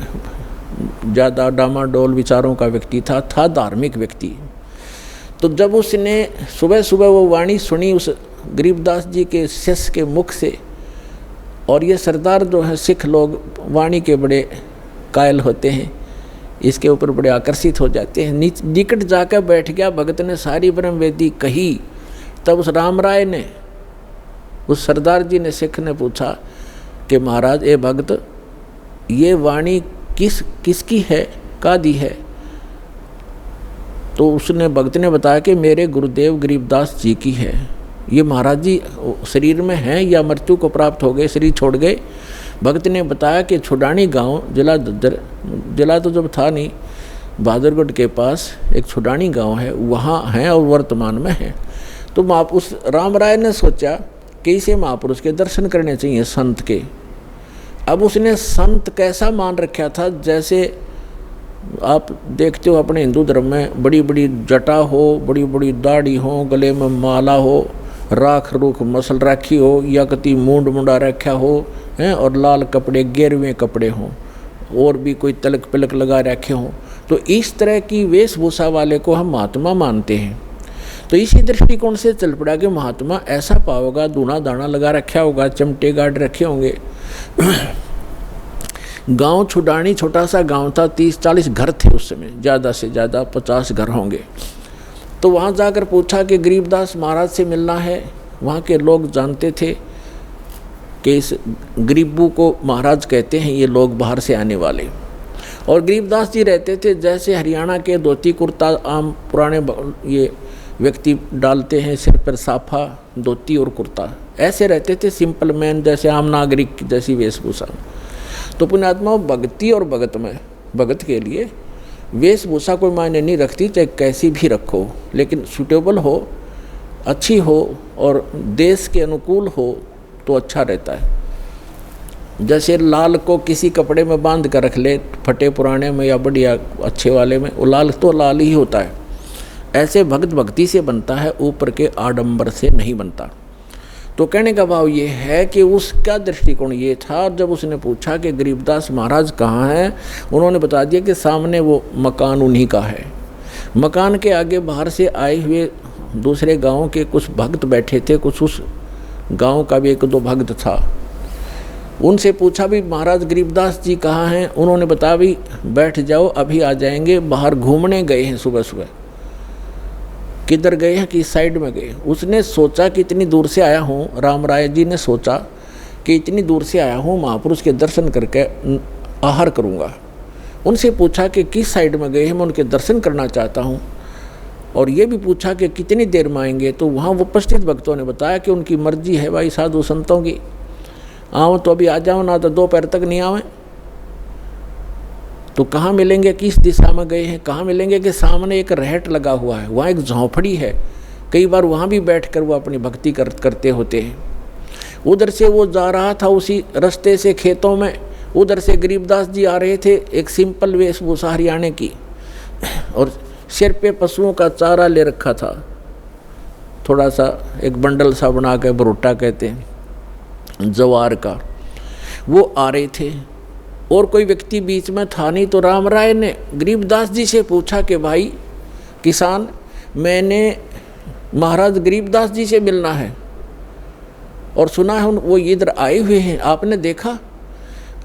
ज़्यादा डामाडोल विचारों का व्यक्ति था धार्मिक व्यक्ति। तो जब उसने सुबह सुबह वो वाणी सुनी उस गरीबदास जी के शिष्य के मुख से, और ये सरदार जो है सिख लोग वाणी के बड़े कायल होते हैं, इसके ऊपर बड़े आकर्षित हो जाते हैं, निकट जाकर बैठ गया। भगत ने सारी ब्रह्म वेदी कही। तब उस रामराय ने, उस सरदार जी ने, सिख ने पूछा कि महाराज ए भगत, ये वाणी किसकी है, कादी है? तो उसने, भगत ने बताया कि मेरे गुरुदेव गरीबदास जी की है। ये महाराज जी शरीर में हैं या मृत्यु को प्राप्त हो गए, शरीर छोड़ गए? भगत ने बताया कि छुडानी गांव, जिला दद्दर, जिला तो जब था नहीं, बहादुरगढ़ के पास एक छुडानी गांव है, वहाँ हैं और वर्तमान में हैं। तो उस रामराय ने सोचा कि इसे महापुरुष के दर्शन करने चाहिए, संत के। अब उसने संत कैसा मान रखा था, जैसे आप देखते हो अपने हिंदू धर्म में बड़ी बड़ी जटा हो, बड़ी बड़ी दाढ़ी हो, गले में माला हो, राख रूख मसल रखी हो, या कति मूंड मुंडा रखा हो हैं, और लाल कपड़े गेरवें कपड़े हों, और भी कोई तलक पिलक लगा रखे हों, तो इस तरह की वेशभूषा वाले को हम महात्मा मानते हैं। तो इसी दृष्टिकोण से चल पड़ा कि महात्मा ऐसा पाओगा, दूना दाना लगा रखा होगा, चमटे गाड़ रखे होंगे। गांव छुडानी छोटा सा गांव था, 30-40 घर थे उस समय, ज़्यादा से ज़्यादा 50 घर होंगे। तो वहाँ जाकर पूछा कि गरीबदास महाराज से मिलना है। वहाँ के लोग जानते थे कि इस गरीबू को महाराज कहते हैं, ये लोग बाहर से आने वाले। और गरीबदास जी रहते थे जैसे हरियाणा के धोती कुर्ता आम पुराने ये व्यक्ति डालते हैं, सिर पर साफा धोती और कुर्ता, ऐसे रहते थे, सिंपल मैन जैसे आम नागरिक की जैसी वेशभूषा। तो पुण्यात्मा भक्ति और भगत में, भगत के लिए वेशभूषा कोई मायने नहीं रखती, चाहे कैसी भी रखो, लेकिन सूटेबल हो, अच्छी हो और देश के अनुकूल हो तो अच्छा रहता है। जैसे लाल को किसी कपड़े में बांध कर रख ले, फटे पुराने में या बढ़िया अच्छे वाले में, वो लाल तो लाल ही होता है। ऐसे भक्त भक्ति से बनता है, ऊपर के आडंबर से नहीं बनता। तो कहने का भाव ये है कि उसका दृष्टिकोण ये था। जब उसने पूछा कि गरीबदास महाराज कहाँ हैं, उन्होंने बता दिया कि सामने वो मकान उन्हीं का है। मकान के आगे बाहर से आए हुए दूसरे गांव के कुछ भक्त बैठे थे, कुछ उस गांव का भी 1-2 भक्त था। उनसे पूछा भी महाराज गरीबदास जी कहाँ हैं, उन्होंने बताया भी बैठ जाओ अभी आ जाएंगे, बाहर घूमने गए हैं सुबह सुबह। किधर गए हैं, किस साइड में गए। उसने सोचा कि इतनी दूर से आया हूँ, राम राय जी ने सोचा कि इतनी दूर से आया हूँ, महापुरुष के दर्शन करके आहार करूँगा। उनसे पूछा कि किस साइड में गए हैं, मैं उनके दर्शन करना चाहता हूँ। और ये भी पूछा कि कितनी देर में आएंगे। तो वहाँ उपस्थित भक्तों ने बताया कि उनकी मर्जी है भाई, साधु संतों की, आओ तो अभी आ जाओ, ना तो दोपहर तक नहीं आवें। तो कहाँ मिलेंगे, किस दिशा में गए हैं, कहाँ मिलेंगे कि सामने एक रहट लगा हुआ है, वहाँ एक झोंपड़ी है, कई बार वहाँ भी बैठकर वो अपनी भक्ति करते होते हैं। उधर से वो जा रहा था, उसी रास्ते से खेतों में, उधर से गरीबदास जी आ रहे थे, एक सिंपल वेशभूषा हरियाणे की, और सिर पे पशुओं का चारा ले रखा था, थोड़ा सा एक बंडल सा बना के, भरोटा कहते हैं, जवार का। वो आ रहे थे और कोई व्यक्ति बीच में था नहीं। तो राम राय ने गरीबदास जी से पूछा कि भाई किसान, मैंने महाराज गरीबदास जी से मिलना है और सुना है वो इधर आए हुए हैं, आपने देखा?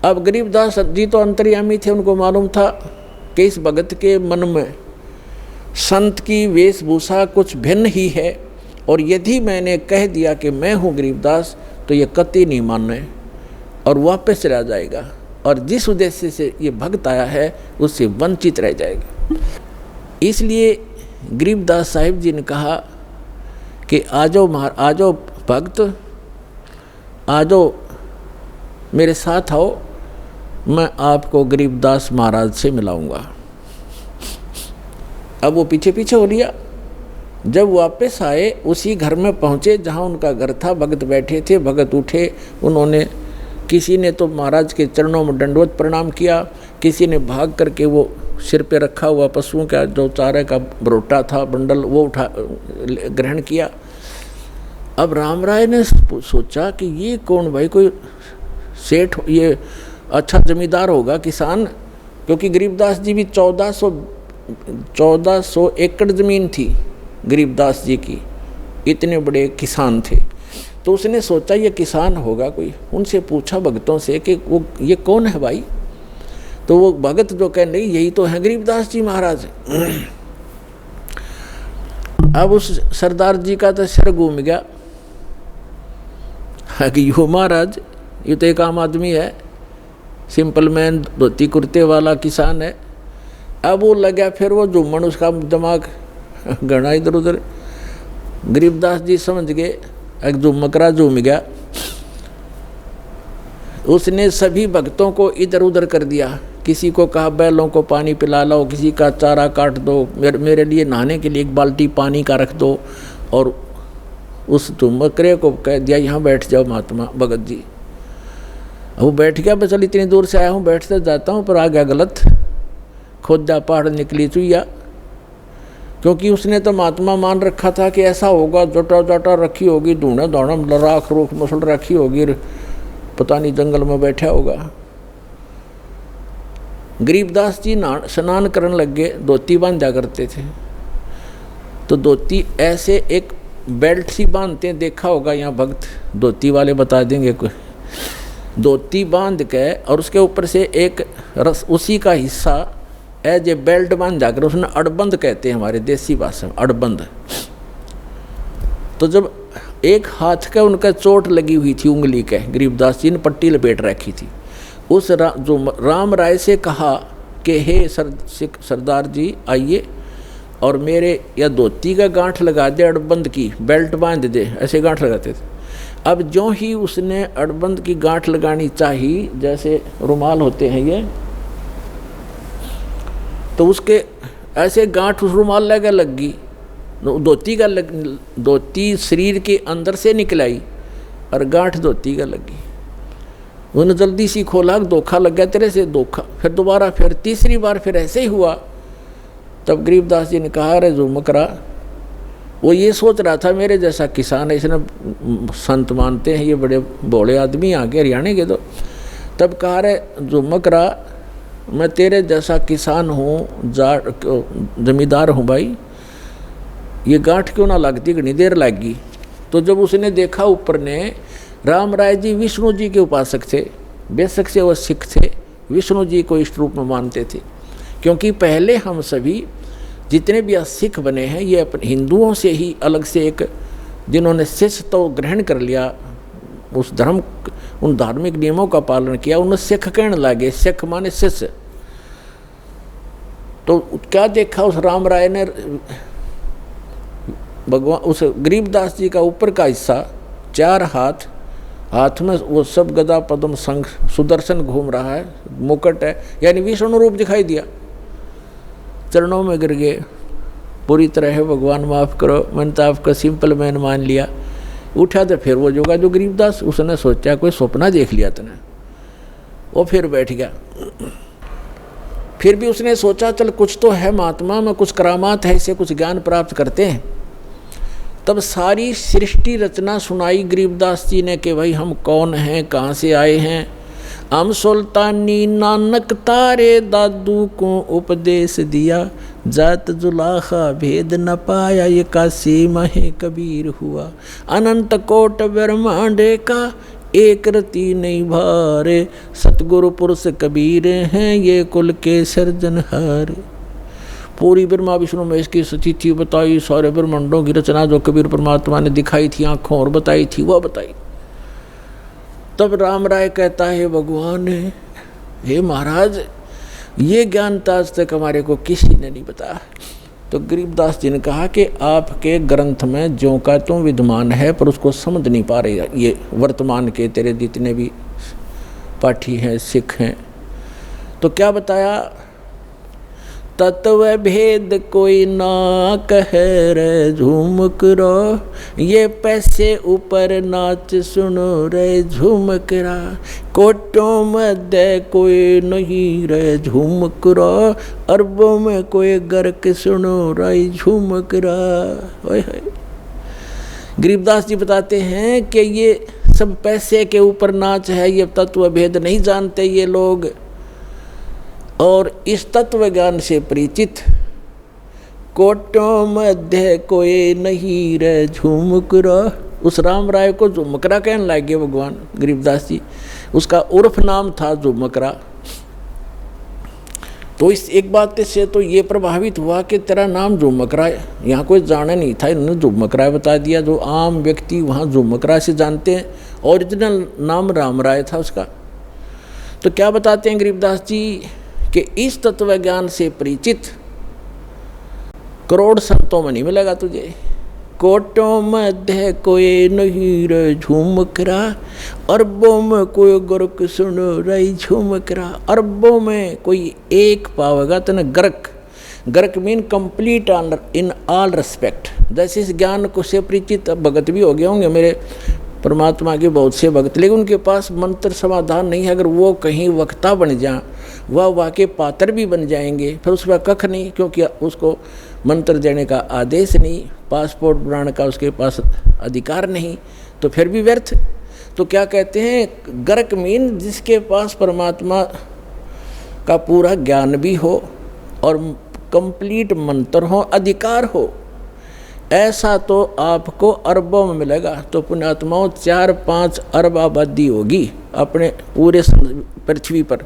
अब गरीबदास जी तो अंतर्यामी थे, उनको मालूम था कि इस भगत के मन में संत की वेशभूषा कुछ भिन्न ही है, और यदि मैंने कह दिया कि मैं हूँ गरीबदास तो ये कतई नहीं मानने और वापस चला जाएगा, और जिस उद्देश्य से ये भक्त आया है उससे वंचित रह जाएगा। इसलिए गरीबदास साहिब जी ने कहा कि आ जाओ भक्त, आ जाओ मेरे साथ आओ, मैं आपको गरीबदास महाराज से मिलाऊंगा। अब वो पीछे पीछे हो लिया। जब वापस आए, उसी घर में पहुँचे जहाँ उनका घर था, भगत बैठे थे। भगत उठे, उन्होंने किसी ने तो महाराज के चरणों में दंडवत प्रणाम किया, किसी ने भाग करके वो सिर पे रखा हुआ पशुओं का जो चारे का बरोटा था, बंडल, वो उठा ग्रहण किया। अब राम राय ने सोचा कि ये कौन भाई, कोई सेठ, ये अच्छा जमींदार होगा, किसान, क्योंकि गरीबदास जी भी 1400 एकड़ ज़मीन थी गरीबदास जी की, इतने बड़े किसान थे। तो उसने सोचा ये किसान होगा कोई। उनसे पूछा भक्तों से कि वो ये कौन है भाई? तो वो भगत जो कह नहीं, यही तो है गरीबदास जी महाराज। अब उस सरदार जी का तो सिर घूम गया कि यो महाराज, ये तो एक आम आदमी है, सिंपल मैन, धोती कुर्ते वाला किसान है। अब वो लगा फिर वो झूमन, उसका दिमाग घना इधर उधर। गरीबदास जी समझ गए, एक झुमकरा झूम गया। उसने सभी भक्तों को इधर उधर कर दिया। किसी को कहा बैलों को पानी पिला लो, किसी का चारा काट दो, मेरे लिए नहाने के लिए एक बाल्टी पानी का रख दो। और उस झुमकरे को कह दिया यहाँ बैठ जाओ महात्मा भगत जी। वो बैठ गया, बस चल इतनी दूर से आया हूँ, बैठते जाता हूँ, पर आ गया गलत, खोदा पहाड़ निकली चुईया, क्योंकि उसने तो महात्मा मान रखा था कि ऐसा होगा, जटा जटा रखी होगी, धूना धौना राख रूख मसल रखी होगी, पता नहीं जंगल में बैठा होगा। गरीबदास जी स्नान करने लग गए, धोती बांधा करते थे, तो धोती ऐसे एक बेल्ट सी बांधते हैं, देखा होगा यहाँ भक्त धोती वाले बता देंगे, कोई धोती बांध के और उसके ऊपर से एक रस उसी का हिस्सा एज ए बेल्ट बांध जाकर उसने अड़बंद कहते हैं हमारे देसी भाषा में, अड़बंद। तो जब एक हाथ का उनका चोट लगी हुई थी उंगली के, गरीबदास जी ने पट्टी लपेट रखी थी, उस जो राम राय से कहा कि हे सरदार जी आइए और मेरे या धोती का गांठ लगा दे, अड़बंद की बेल्ट बांध दे, ऐसे गांठ लगाते थे। अब जो ही उसने अड़बंद की गांठ लगानी चाहिए, जैसे रुमाल होते हैं ये, तो उसके ऐसे गांठ उस रुमाल लग गई, धोती शरीर के अंदर से निकल आई और गांठ धोती का लगी। उन्होंने जल्दी सी खोला, धोखा लग गया तेरे से, धोखा। फिर दोबारा, फिर तीसरी बार फिर ऐसे ही हुआ। तब गरीबदास जी ने कहा, अरे जुमकरा, वो ये सोच रहा था मेरे जैसा किसान है, इसने संत मानते हैं, ये बड़े भोले आदमी आके हरियाणा के। तो तब कहा, अरे जुमकरा, मैं तेरे जैसा किसान हूँ, जमींदार हूँ भाई, ये गांठ क्यों ना लगती, घनी देर लगी। तो जब उसने देखा ऊपर ने, राम राय जी विष्णु जी के उपासक थे, बेशक से वो सिख थे, विष्णु जी को इष्ट रूप में मानते थे। क्योंकि पहले हम सभी जितने भी सिख बने हैं, ये अपने हिंदुओं से ही अलग से एक, जिन्होंने शिष्य तो ग्रहण कर लिया, उस धर्म, उन धार्मिक नियमों का पालन किया, उन्हें सिख कहने लगे। सिख माने शिष्य। तो क्या देखा उस राम राय ने, भगवान उस गरीबदास जी का ऊपर का हिस्सा, 4 हाथ में वो सब गदा पद्म शंख सुदर्शन घूम रहा है, मुकुट है, यानी विष्णु रूप दिखाई दिया। चरणों में गिर गए, पूरी तरह है भगवान माफ़ करो, मैंने तो आपका सिंपल मैन मान लिया। उठा तो फिर वो जो गरीबदास, उसने सोचा कोई सपना देख लिया तूने, वो फिर बैठ गया। फिर भी उसने सोचा चल कुछ तो है महात्मा में, कुछ करामात है, इससे कुछ ज्ञान प्राप्त करते हैं। तब सारी सृष्टि रचना सुनाई गरीबदास जी ने कि भाई हम कौन हैं, कहाँ से आए हैं। हम सुल्तानी नानक तारे दादू को उपदेश दिया, जात जुलाखा भेद न पाया, ये काशी महे कबीर हुआ। अनंत कोट ब्रह्मांडे का एक रति नहीं भारे, सतगुरु पुरुष कबीर हैं ये कुल के सर्जनहार। पूरी ब्रह्मा विष्णु महेश की स्थिति बताई, सारे ब्रह्मांडों की रचना जो कबीर परमात्मा ने दिखाई थी आँखों और बताई थी, वह बताई। तब राम राय कहता है, भगवान हे महाराज, ये ज्ञान तो आज तक हमारे को किसी ने नहीं बताया। तो गरीबदास जी ने कहा कि आपके ग्रंथ में ज्यों का त्यों विद्यमान है, पर उसको समझ नहीं पा रहे ये वर्तमान के तेरे जितने भी पाठी हैं, सिख हैं। तो क्या बताया, तत्व भेद कोई ना कह रे झूमक रो, ये पैसे ऊपर नाच सुनो रे झूमक रा। कोटों मध्य कोई नहीं रे झूमक रा, अरबों में कोई गर्क सुनो रे झूमक रा। गरीबदास जी बताते हैं कि ये सब पैसे के ऊपर नाच है, ये तत्व भेद नहीं जानते ये लोग। और इस तत्व ज्ञान से परिचित कोटों मध्य कोई नहीं रे झूमकरा। उस राम राय को झुमकरा कहने लगे भगवान गरीबदास जी, उसका उर्फ नाम था झुमकरा। तो इस एक बात से तो ये प्रभावित हुआ कि तेरा नाम झुमकरा है, यहाँ कोई जाना नहीं था, इन्होंने झुमकरा बता दिया। जो आम व्यक्ति वहाँ झुमकरा से जानते हैं, ओरिजिनल नाम राम राय था उसका। तो क्या बताते हैं गरीबदास जी कि इस तत्व ज्ञान से परिचित करोड़ संतों में नहीं मिलेगा तुझे। कोटों मध्य कोई नहीं रे झूमकरा, अरबों में कोई गर्क सुनो रे झूमकरा। अरबों में कोई एक पावेगा तो गर्क, गर्क mean complete in all respect. जैसे इस ज्ञान को से परिचित भगत भी हो गए होंगे मेरे परमात्मा के बहुत से भक्त, लेकिन उनके पास मंत्र समाधान नहीं है। अगर वो कहीं वक्ता बन जाए, वह के पात्र भी बन जाएंगे, फिर उसका कख नहीं, क्योंकि उसको मंत्र देने का आदेश नहीं, पासपोर्ट बनाने का उसके पास अधिकार नहीं, तो फिर भी व्यर्थ। तो क्या कहते हैं, गर्क मीन जिसके पास परमात्मा का पूरा ज्ञान भी हो और कंप्लीट मंत्र हो, अधिकार हो, ऐसा तो आपको अरबों में मिलेगा। तो पुण्यात्माओं 4-5 अरब आबादी होगी अपने पूरे पृथ्वी पर,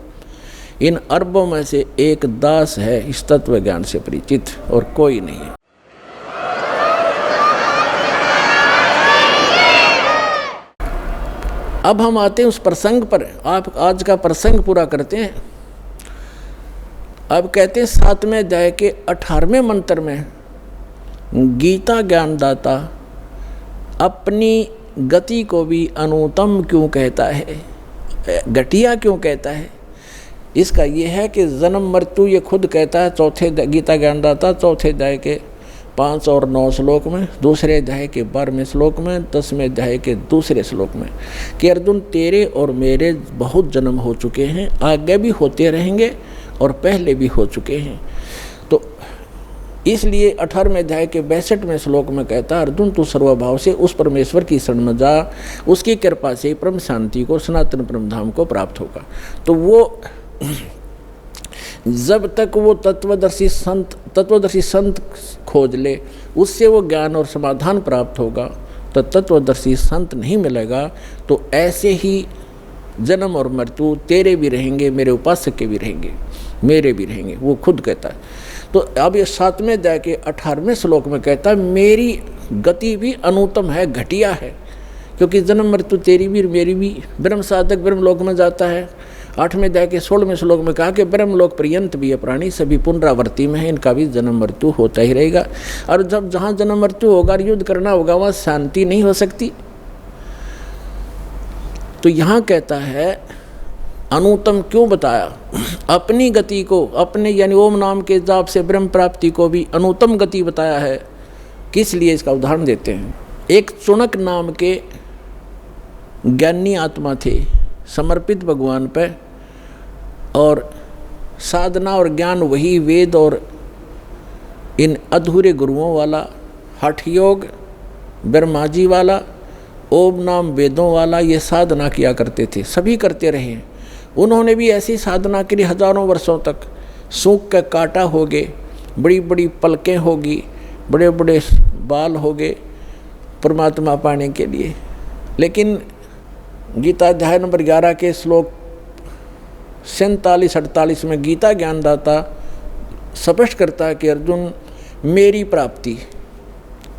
इन अरबों में से एक दास है इस तत्व ज्ञान से परिचित, और कोई नहीं है। अब हम आते हैं उस प्रसंग पर, आप आज का प्रसंग पूरा करते हैं। अब कहते हैं 7वें अध्याय के 18वें मंत्र में गीता ज्ञानदाता अपनी गति को भी अनुत्तम क्यों कहता है, घटिया क्यों कहता है? इसका ये है कि जन्म मृत्यु ये खुद कहता है चौथे गीता ज्ञानदाता, चौथे अध्याय के 5 और 9 श्लोक में, दूसरे अध्याय के 12वें श्लोक में, 10वें अध्याय के दूसरे श्लोक में, कि अर्जुन तेरे और मेरे बहुत जन्म हो चुके हैं, आगे भी होते रहेंगे और पहले भी हो चुके हैं। तो इसलिए 18वें अध्याय के 62वें श्लोक में कहता है, अर्जुन तू सर्वभाव से उस परमेश्वर की शरण में जा, उसकी कृपा से परम शांति को, सनातन परम धाम को प्राप्त होगा। तो वो जब तक वो तत्वदर्शी संत खोज ले, उससे वो ज्ञान और समाधान प्राप्त होगा, तो तत्वदर्शी संत नहीं मिलेगा। तो ऐसे ही जन्म और मृत्यु तेरे भी रहेंगे, मेरे उपासक के भी रहेंगे, मेरे भी रहेंगे, वो खुद कहता है। तो अब ये 7वें अध्याय के 18वें श्लोक में कहता है, मेरी गति भी अनुत्तम है, घटिया है, क्योंकि जन्म मृत्यु तेरी भी मेरी भी। ब्रह्म साधक ब्रह्मलोक में जाता है। 8वें अध्याय के 16वें श्लोक में कहा कि ब्रह्मलोक पर्यंत भी ये प्राणी सभी पुनरावृत्ति में है, इनका भी जन्म मृत्यु होता ही रहेगा। और जब जहाँ जन्म मृत्यु होगा, युद्ध करना होगा, वहाँ शांति नहीं हो सकती। तो यहाँ कहता है अनुत्तम क्यों बताया, अपनी गति को, अपने यानी ओम नाम के जाप से ब्रह्म प्राप्ति को भी अनुत्तम गति बताया है। किस लिए, इसका उदाहरण देते हैं। एक चुनक नाम के ज्ञानी आत्मा थे, समर्पित भगवान पे, और साधना और ज्ञान वही वेद और इन अधूरे गुरुओं वाला, हठ योग ब्रह्मा जी वाला, ओम नाम वेदों वाला, ये साधना किया करते थे, सभी करते रहे। उन्होंने भी ऐसी साधना के लिए हजारों वर्षों तक सूख का काटा हो गए, बड़ी बड़ी पलकें होगी, बड़े बड़े बाल हो गए परमात्मा पाने के लिए। लेकिन गीता अध्याय नंबर 11 के श्लोक 47-48 में गीता ज्ञानदाता स्पष्ट करता है कि अर्जुन मेरी प्राप्ति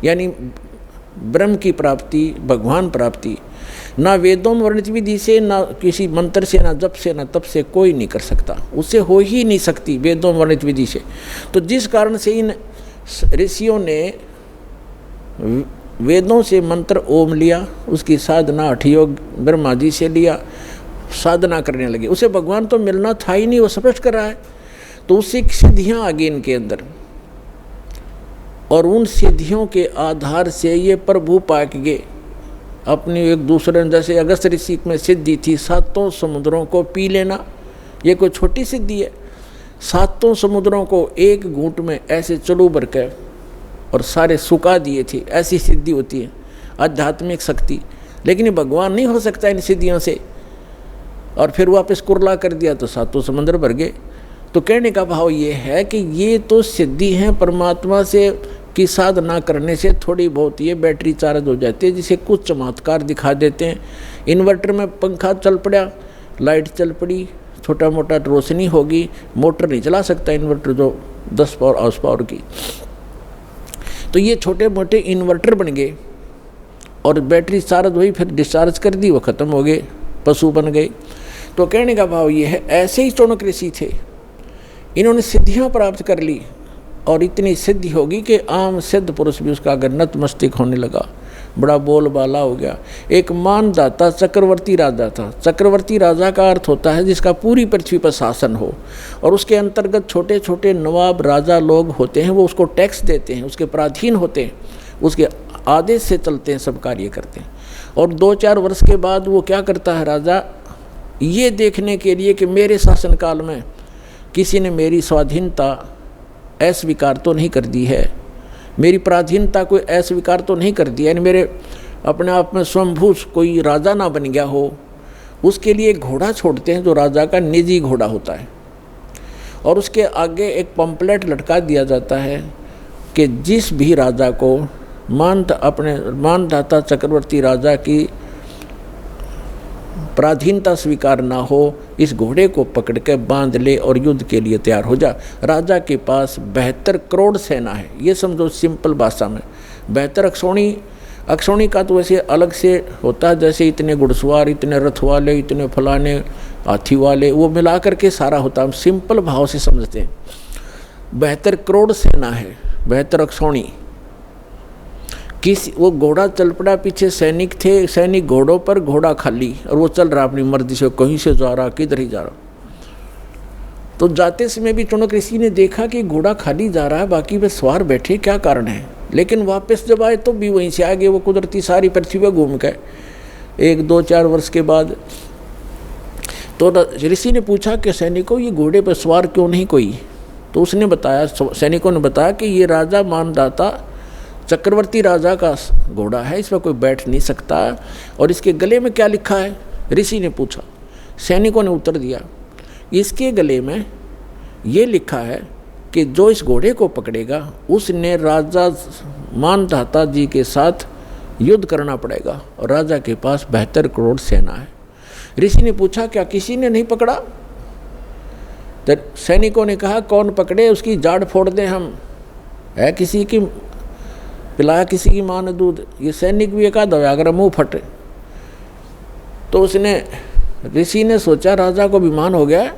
यानी ब्रह्म की प्राप्ति, भगवान प्राप्ति, ना वेदों में वर्णित विधि से, ना किसी मंत्र से, ना जप से, ना तप से कोई नहीं कर सकता, उससे हो ही नहीं सकती वेदों में वर्णित विधि से। तो जिस कारण से इन ऋषियों ने वेदों से मंत्र ओम लिया, उसकी साधना हठ योग ब्रह्मा जी से लिया, साधना करने लगे। उसे भगवान तो मिलना था ही नहीं, वो स्पष्ट कर रहा है। तो उससे सिद्धियाँ आ गई इनके अंदर, और उन सिद्धियों के आधार से ये प्रभु पाक गए अपनी एक दूसरे, जैसे अगस्त ऋषि में सिद्धि थी 7 समुद्रों को पी लेना, ये कोई छोटी सिद्धि है। 7 समुद्रों को एक घूंट में ऐसे चलू भर के और सारे सुखा दिए थे, ऐसी सिद्धि होती है आध्यात्मिक शक्ति। लेकिन ये भगवान नहीं हो सकता इन सिद्धियों से, और फिर वापस कुरला कर दिया तो 7 समुद्र भर गए। तो कहने का भाव ये है कि ये तो सिद्धि है परमात्मा से की साधना करने से थोड़ी बहुत ये बैटरी चार्ज हो जाती है, जिसे कुछ चमत्कार दिखा देते हैं। इन्वर्टर में पंखा चल पड़ा, लाइट चल पड़ी, छोटा मोटा रोशनी होगी, मोटर नहीं चला सकता इन्वर्टर जो 10 पावर हाउस पावर की। तो ये छोटे मोटे इन्वर्टर बन गए, और बैटरी चार्ज हुई, फिर डिस्चार्ज कर दी, वो ख़त्म हो गए, पशु बन गए। तो कहने का भाव ये है, ऐसे ही चौनक ऋषि थे, इन्होंने सिद्धियाँ प्राप्त कर ली, और इतनी सिद्धि होगी कि आम सिद्ध पुरुष भी उसका अगर नतमस्तक होने लगा, बड़ा बोलबाला हो गया। एक मानदाता चक्रवर्ती राजा था। चक्रवर्ती राजा का अर्थ होता है जिसका पूरी पृथ्वी पर शासन हो, और उसके अंतर्गत छोटे छोटे नवाब राजा लोग होते हैं, वो उसको टैक्स देते हैं, उसके पराधीन होते हैं, उसके आदेश से चलते हैं, सब कार्य करते हैं। और 2-4 वर्ष के बाद वो क्या करता है राजा, ये देखने के लिए कि मेरे शासनकाल में किसी ने मेरी स्वाधीनता अस्वीकार तो नहीं कर दी है, मेरी पराधीनता कोई अस्वीकार तो नहीं कर दिया, यानी मेरे अपने आप में स्वयंभू कोई राजा ना बन गया हो, उसके लिए एक घोड़ा छोड़ते हैं जो राजा का निजी घोड़ा होता है, और उसके आगे एक पंपलेट लटका दिया जाता है कि जिस भी राजा को अपने मानधाता चक्रवर्ती राजा की पराधीनता स्वीकार ना हो, इस घोड़े को पकड़ के बांध ले और युद्ध के लिए तैयार हो जा। राजा के पास 72 करोड़ सेना है, ये समझो सिंपल भाषा में। 72 अक्षौणी का तो वैसे अलग से होता है, जैसे इतने घुड़सवार, इतने रथ वाले, इतने फलाने हाथी वाले, वो मिला करके सारा होता है, हम सिंपल भाव से समझते हैं। 72 करोड़ सेना है, 72 अक्षौणी। वो घोड़ा चल पड़ा, पीछे सैनिक थे, सैनिक घोड़ों पर, घोड़ा खाली, और वो चल रहा अपनी मर्जी से, कहीं से जा रहा, किधर ही जा रहा। तो जाते समय भी चुनक ऋषि ने देखा कि घोड़ा खाली जा रहा है, बाकी वे सवार बैठे, क्या कारण है। लेकिन वापस जब आए तो भी वहीं से आगे वो कुदरती सारी पृथ्वी पर घूम के 1-2-4 वर्ष के बाद तो ऋषि ने पूछा कि सैनिकों ये घोड़े पर सवार क्यों नहीं कोई। तो उसने बताया, सैनिकों ने बताया कि ये राजा मानदाता चक्रवर्ती राजा का घोड़ा है, इस पर कोई बैठ नहीं सकता, और इसके गले में क्या लिखा है, ऋषि ने पूछा। सैनिकों ने उत्तर दिया, इसके गले में ये लिखा है कि जो इस घोड़े को पकड़ेगा उसने राजा मानधाता जी के साथ युद्ध करना पड़ेगा, और राजा के पास 72 करोड़ सेना है। ऋषि ने पूछा, क्या किसी ने नहीं पकड़ा। तो सैनिकों ने कहा, कौन पकड़े, उसकी जाड़ फोड़ दें हम, है किसी की, पिलाया किसी की माँ ने दूध। ये सैनिक भी एक आधा अगर मुँह फटे। तो उसने, ऋषि ने सोचा राजा को अभिमान हो गया,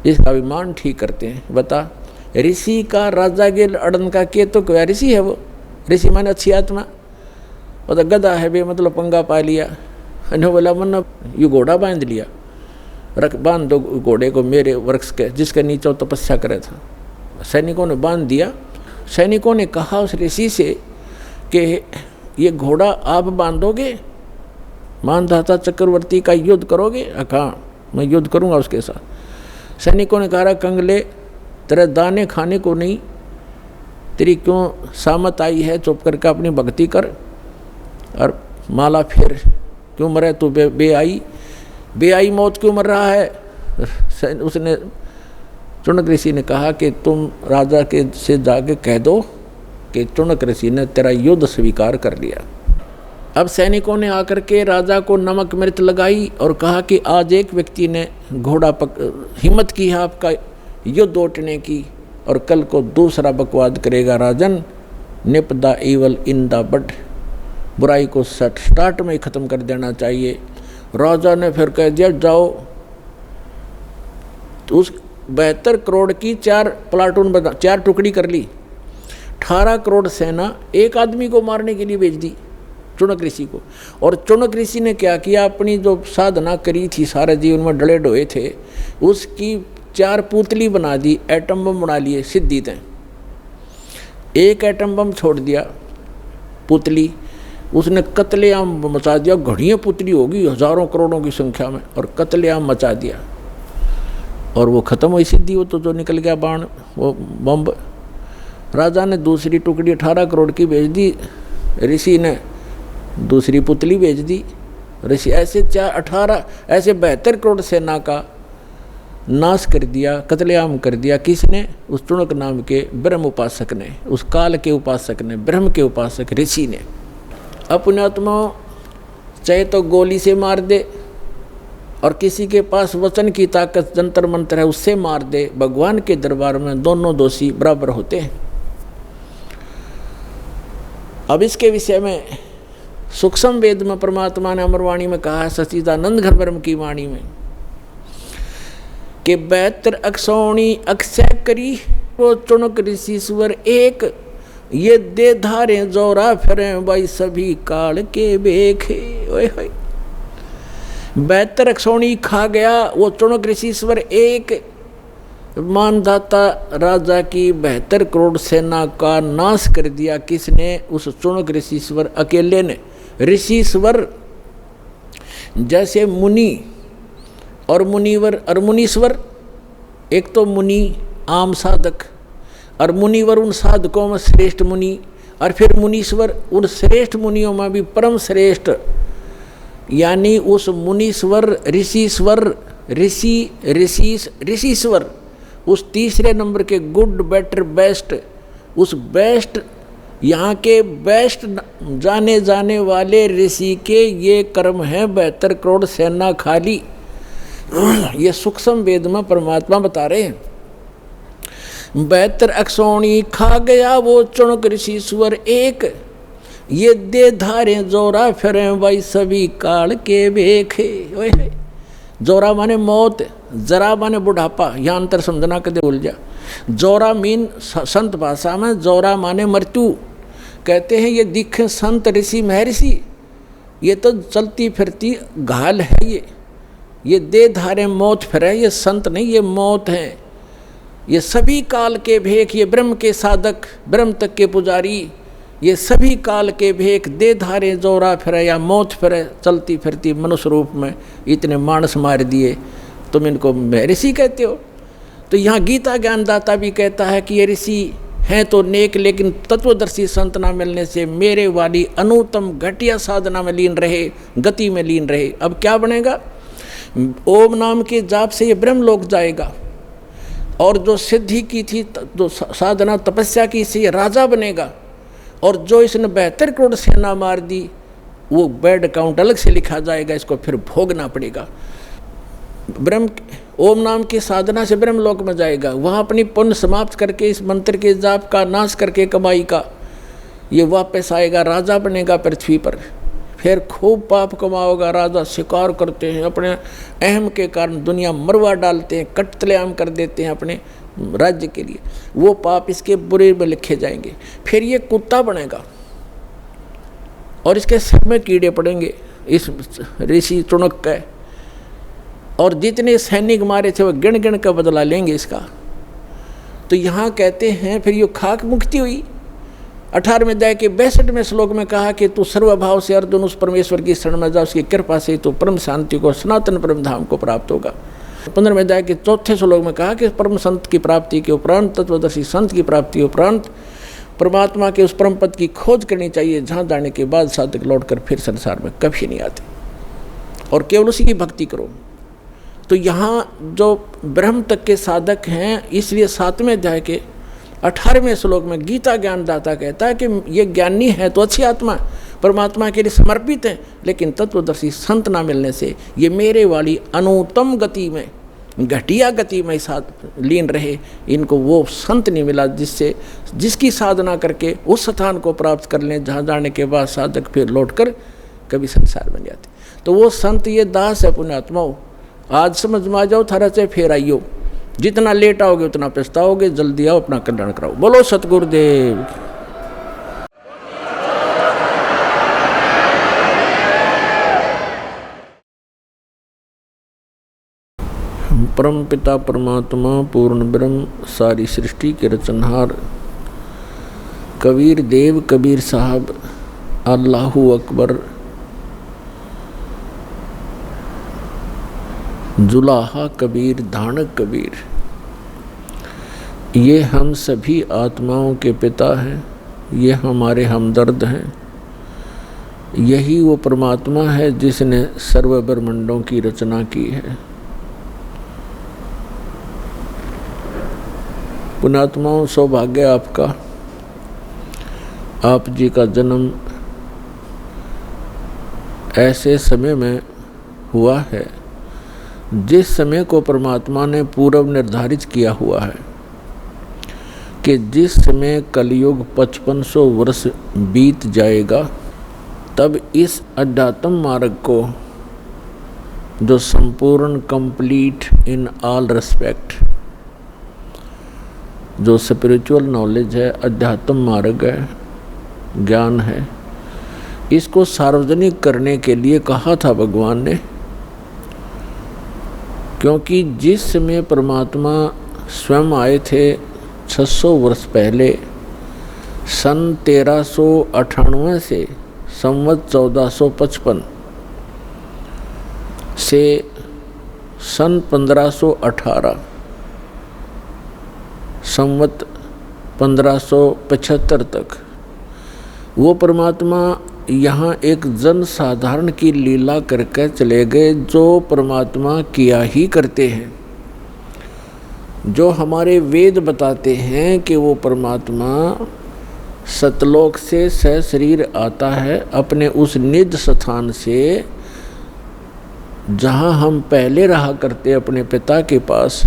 इसका अभिमान ठीक करते हैं। बता, ऋषि का राजा के अड़न का के तो क्या ऋषि है वो, ऋषि माने अच्छी आत्मा, और तो गधा है बे, मतलब पंगा पा लिया। बोला मन ये घोड़ा बांध लिया, रख बांध दो घोड़े को मेरे वृक्ष के जिसके नीचे तपस्या करे था। सैनिकों ने बांध दिया। सैनिकों ने कहा उस ऋषि से कि ये घोड़ा आप बांधोगे, मानधाता चक्रवर्ती का युद्ध करोगे। कहा मैं युद्ध करूंगा उसके साथ। सैनिकों ने कहा, कंगले तेरे दाने खाने को नहीं, तेरी क्यों सामत आई है, चुप करके अपनी भक्ति कर और माला फेर, क्यों मरे तू बेआई मौत क्यों मर रहा है। उसने चुनक ऋषि ने कहा कि तुम राजा के से जाके कह दो कि चुनक ऋषि ने तेरा युद्ध स्वीकार कर लिया। अब सैनिकों ने आकर के राजा को नमक मिर्च लगाई और कहा कि आज एक व्यक्ति ने हिम्मत की है आपका युद्ध उठने की, और कल को दूसरा बकवाद करेगा। Rajan, nip the evil in the bud, बुराई को स्टार्ट में ही ख़त्म कर देना चाहिए। राजा ने फिर कह दिया जाओ। तो उस 72 करोड़ की 4 प्लाटून 4 टुकड़ी कर ली। 18 करोड़ सेना एक आदमी को मारने के लिए भेज दी, चुनक ऋषि को। और चुनक ऋषि ने क्या किया, अपनी जो साधना करी थी, सारे जीवन में डले डोए थे, उसकी 4 पुतली बना दी, एटम बम बना लिए सिद्धि थे। एक एटम बम छोड़ दिया पुतली, उसने कत्लेआम मचा दिया। घड़ियाँ पुतली होगी हजारों करोड़ों की संख्या में, और कत्लेआम मचा दिया, और वो ख़त्म हुई सिद्धि। वो तो जो निकल गया बाण, वो बम। राजा ने दूसरी टुकड़ी 18 करोड़ की भेज दी, ऋषि ने दूसरी पुतली भेज दी। ऋषि ऐसे 72 करोड़ सेना का नाश कर दिया, कत्लेआम कर दिया। किसने? उस चुनक नाम के ब्रह्म उपासक ने, उस काल के उपासक ने, ब्रह्म के उपासक ऋषि ने। अपने आत्मा चाहे तो गोली से मार दे, और किसी के पास वचन की ताकत जंतर मंत्र है उससे मार दे, भगवान के दरबार में दोनों दोषी बराबर होते हैं। अब इसके विषय में सूक्ष्म वेद में परमात्मा ने अमरवाणी में कहा है, सच्चिदानंद घन ब्रह्म की वाणी में, कि 72 अक्षौणी अक्षय करी वो चुनक ऋषिश्वर एक, ये दे धारे जोरा फिरे भाई सभी काल के बेखे। 72 अक्षौणी खा गया वो चुनक ऋषिश्वर एक, मानधाता राजा की 72 करोड़ सेना का नाश कर दिया। किसने? उस चुनक ऋषिश्वर अकेले ने। ऋषिश्वर जैसे मुनि और मुनिवर और मुनीश्वर, एक तो मुनि आम साधक और मुनिवर उन साधकों में श्रेष्ठ मुनि, और फिर मुनीश्वर उन श्रेष्ठ मुनियों में भी परम श्रेष्ठ, यानी उस मुनीश्वर ऋषिश्वर ऋषिश्वर उस तीसरे नंबर के गुड बेटर बेस्ट, उस बेस्ट यहाँ के बेस्ट जाने जाने वाले ऋषि के ये कर्म है 72 करोड़ सेना खाली। ये सूक्ष्म वेद में परमात्मा बता रहे हैं। 72 अक्षौणी खा गया वो चुणक ऋषिश्वर एक, ये दे धारे जोरा फिरे भाई सभी काल के भेखे। जोरा माने मौत, जरा माने बुढ़ापा, यहाँ अंतर समझना कदे भूल जा। जोरा मीन संत भाषा में जोरा माने मृत्यु। कहते हैं ये दिखे संत ऋषि महर्षि, ये तो चलती फिरती घाल है, ये दे धारे मौत फिरे, ये संत नहीं ये मौत है। ये सभी काल के भेख, ये ब्रह्म के साधक, ब्रह्म तक के पुजारी, ये सभी काल के भेख दे धारे जोरा फिरे या मौत फिरे, चलती फिरती मनुष्य रूप में इतने मानस मार दिए, तुम इनको ऋषि कहते हो। तो यहाँ गीता ज्ञानदाता भी कहता है कि ये ऋषि हैं तो नेक, लेकिन तत्वदर्शी संत ना मिलने से मेरे वाली अनुत्तम घटिया साधना में लीन रहे, गति में लीन रहे। अब क्या बनेगा? ओम नाम के जाप से ये ब्रह्मलोक जाएगा, और जो सिद्धि की थी, जो साधना तपस्या की, से ये राजा बनेगा। और जो इसने 72 करोड़ सेना मार दी, वो बैड अकाउंट अलग से लिखा जाएगा, इसको फिर भोगना पड़ेगा। ब्रह्म ओम नाम की साधना से ब्रह्मलोक में जाएगा, वहाँ अपनी पुण्य समाप्त करके इस मंत्र के जाप का नाश करके कमाई का ये वापस आएगा, राजा बनेगा पृथ्वी पर। फिर खूब पाप कमाओगा। राजा शिकार करते हैं, अपने अहम के कारण दुनिया मरवा डालते हैं, कत्लेआम कर देते हैं अपने राज्य के लिए, वो पाप इसके बुरे में लिखे जाएंगे। फिर ये कुत्ता बनेगा और इसके सिर में कीड़े पड़ेंगे इस ऋषि चुणक का, और जितने सैनिक मारे थे वो गिन गिन का बदला लेंगे इसका। तो यहाँ कहते हैं फिर ये खाक मुक्ति हुई। 18वें अध्याय के 62वें श्लोक में कहा कि तू सर्वभाव से अर्जुन उस परमेश्वर की शरण में जा, उसकी कृपा से तो परम शांति को, सनातन परम धाम को प्राप्त होगा। 15वें अध्याय के 4थे श्लोक में कहा कि परम संत की प्राप्ति के उपरांत, तत्वदर्शी संत की प्राप्ति के उपरांत परमात्मा के उस परम पद की खोज करनी चाहिए, जहाँ जाने के बाद साधक लौटकर फिर संसार में कभी नहीं आते, और केवल उसी की भक्ति करो। तो यहाँ जो ब्रह्म तक के साधक हैं, इसलिए 7वें अध्याय के 18वें श्लोक में गीता ज्ञानदाता कहता है कि ये ज्ञानी है तो अच्छी आत्मा, परमात्मा के लिए समर्पित है, लेकिन तत्वदर्शी संत ना मिलने से ये मेरे वाली अनुत्तम गति में, घटिया गति में साथ लीन रहे। इनको वो संत नहीं मिला जिसकी साधना करके उस स्थान को प्राप्त कर लें जहाँ जाने के बाद साधक फिर लौटकर कभी संसार बन जाते। तो वो संत ये दास है पुण्यात्माओं, आज समझ में आ जाओ, थारा से फिर आइयो। जितना लेट आओगे उतना पछताओगे, जल्दी आओ, अपना कल्याण कराओ। बोलो सतगुरुदेव। परम पिता परमात्मा पूर्ण ब्रह्म सारी सृष्टि के रचनहार कबीर देव कबीर साहब अल्लाहू अकबर जुलाहा कबीर धानक कबीर, ये हम सभी आत्माओं के पिता हैं, ये हमारे हमदर्द हैं। यही वो परमात्मा है जिसने सर्व ब्रह्मांडों की रचना की है। पुण्यात्माओं, सौभाग्य आपका, आप जी का जन्म ऐसे समय में हुआ है जिस समय को परमात्मा ने पूर्व निर्धारित किया हुआ है कि जिस समय कलयुग 5500 वर्ष बीत जाएगा, तब इस अध्यात्म मार्ग को, जो संपूर्ण कंप्लीट इन ऑल रिस्पेक्ट, जो स्पिरिचुअल नॉलेज है, अध्यात्म मार्ग है, ज्ञान है, इसको सार्वजनिक करने के लिए कहा था भगवान ने। क्योंकि जिस समय परमात्मा स्वयं आए थे 600 वर्ष पहले, सन 1398 से संवत 1455, से सन 1518 संवत 1575 तक वो परमात्मा यहाँ एक जन साधारण की लीला करके चले गए, जो परमात्मा किया ही करते हैं। जो हमारे वेद बताते हैं कि वो परमात्मा सतलोक से सशरीर आता है, अपने उस निज स्थान से जहाँ हम पहले रहा करते अपने पिता के पास।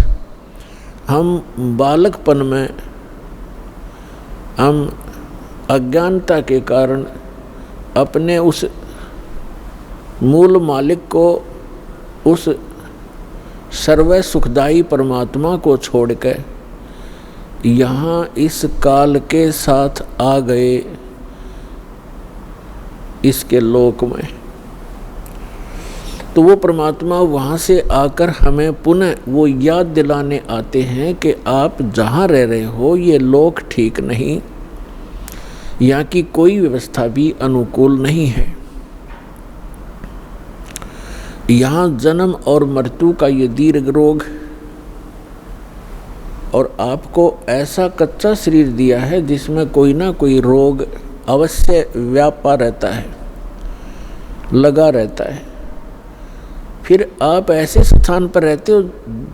हम बालकपन में हम अज्ञानता के कारण अपने उस मूल मालिक को, उस सर्व सुखदायी परमात्मा को छोड़कर यहाँ इस काल के साथ आ गए इसके लोक में। तो वो परमात्मा वहाँ से आकर हमें पुनः वो याद दिलाने आते हैं कि आप जहाँ रह रहे हो ये लोक ठीक नहीं, यहाँ की कोई व्यवस्था भी अनुकूल नहीं है। यहाँ जन्म और मृत्यु का ये दीर्घ रोग, और आपको ऐसा कच्चा शरीर दिया है जिसमें कोई ना कोई रोग अवश्य व्यापा रहता है, लगा रहता है। फिर आप ऐसे स्थान पर रहते हो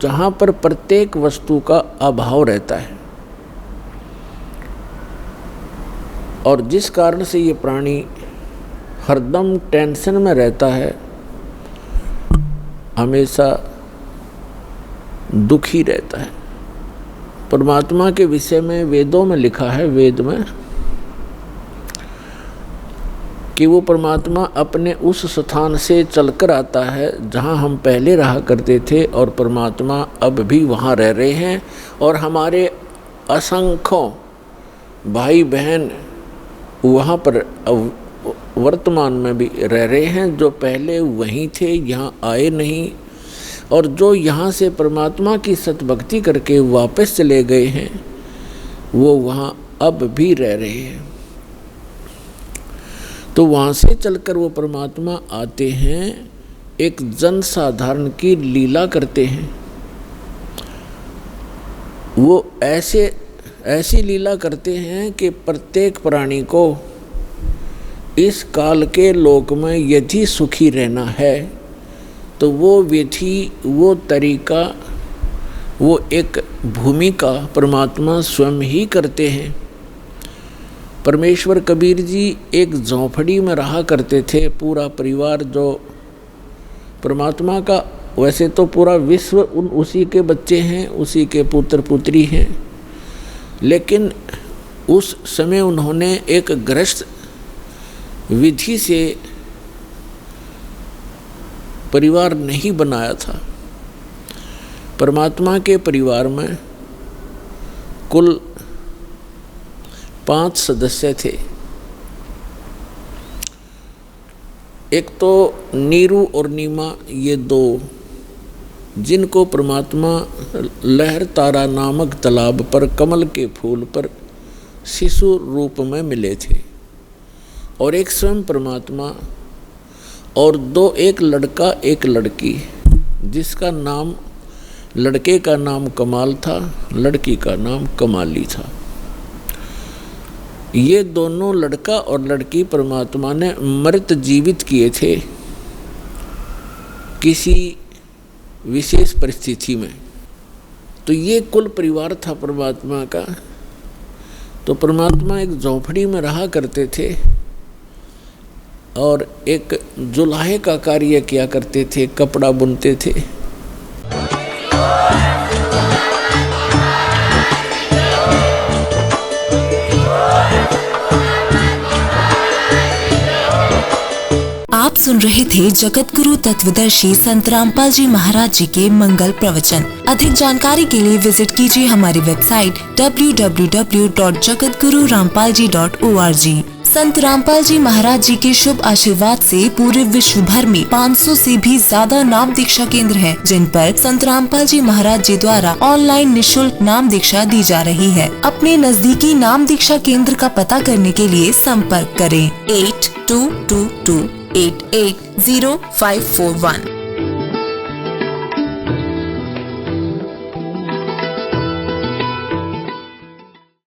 जहाँ पर प्रत्येक वस्तु का अभाव रहता है, और जिस कारण से ये प्राणी हरदम टेंशन में रहता है, हमेशा दुखी रहता है। परमात्मा के विषय में वेदों में लिखा है, वेद में, कि वो परमात्मा अपने उस स्थान से चलकर आता है जहाँ हम पहले रहा करते थे, और परमात्मा अब भी वहाँ रह रहे हैं। और हमारे असंख्यों भाई बहन वहाँ पर वर्तमान में भी रह रहे हैं, जो पहले वहीं थे, यहाँ आए नहीं, और जो यहाँ से परमात्मा की सतभक्ति करके वापस चले गए हैं, वो वहाँ अब भी रह रहे हैं। तो वहाँ से चलकर वो परमात्मा आते हैं, एक जन साधारण की लीला करते हैं। वो ऐसी लीला करते हैं कि प्रत्येक प्राणी को इस काल के लोक में यदि सुखी रहना है तो वो विधि, वो तरीका, वो एक भूमिका परमात्मा स्वयं ही करते हैं। परमेश्वर कबीर जी एक झोंपड़ी में रहा करते थे, पूरा परिवार जो परमात्मा का, वैसे तो पूरा विश्व उसी के बच्चे हैं, उसी के पुत्र पुत्री हैं, लेकिन उस समय उन्होंने एक गृहस्थ विधि से परिवार नहीं बनाया था। परमात्मा के परिवार में कुल 5 सदस्य थे। एक तो नीरू और नीमा, ये 2, जिनको परमात्मा लहर तारा नामक तालाब पर कमल के फूल पर शिशु रूप में मिले थे, और एक स्वयं परमात्मा, और 2, एक लड़का एक लड़की, जिसका नाम, लड़के का नाम कमाल था, लड़की का नाम कमाली था। ये दोनों लड़का और लड़की परमात्मा ने मृत जीवित किए थे किसी विशेष परिस्थिति में। तो ये कुल परिवार था परमात्मा का। तो परमात्मा एक झोंपड़ी में रहा करते थे और एक जुलाहे का कार्य किया करते थे, कपड़ा बुनते थे। आप सुन रहे थे जगत गुरु तत्वदर्शी संत रामपाल जी महाराज जी के मंगल प्रवचन। अधिक जानकारी के लिए विजिट कीजिए हमारी वेबसाइट www.jagatgururampalji.org। संत रामपाल जी महाराज जी के शुभ आशीर्वाद से पूरे विश्व भर में 500 से भी ज्यादा नाम दीक्षा केंद्र हैं, जिन पर संत रामपाल जी महाराज जी द्वारा ऑनलाइन निशुल्क नाम दीक्षा दी जा रही है। अपने नजदीकी नाम दीक्षा केंद्र का पता करने के लिए संपर्क करें 8222880541।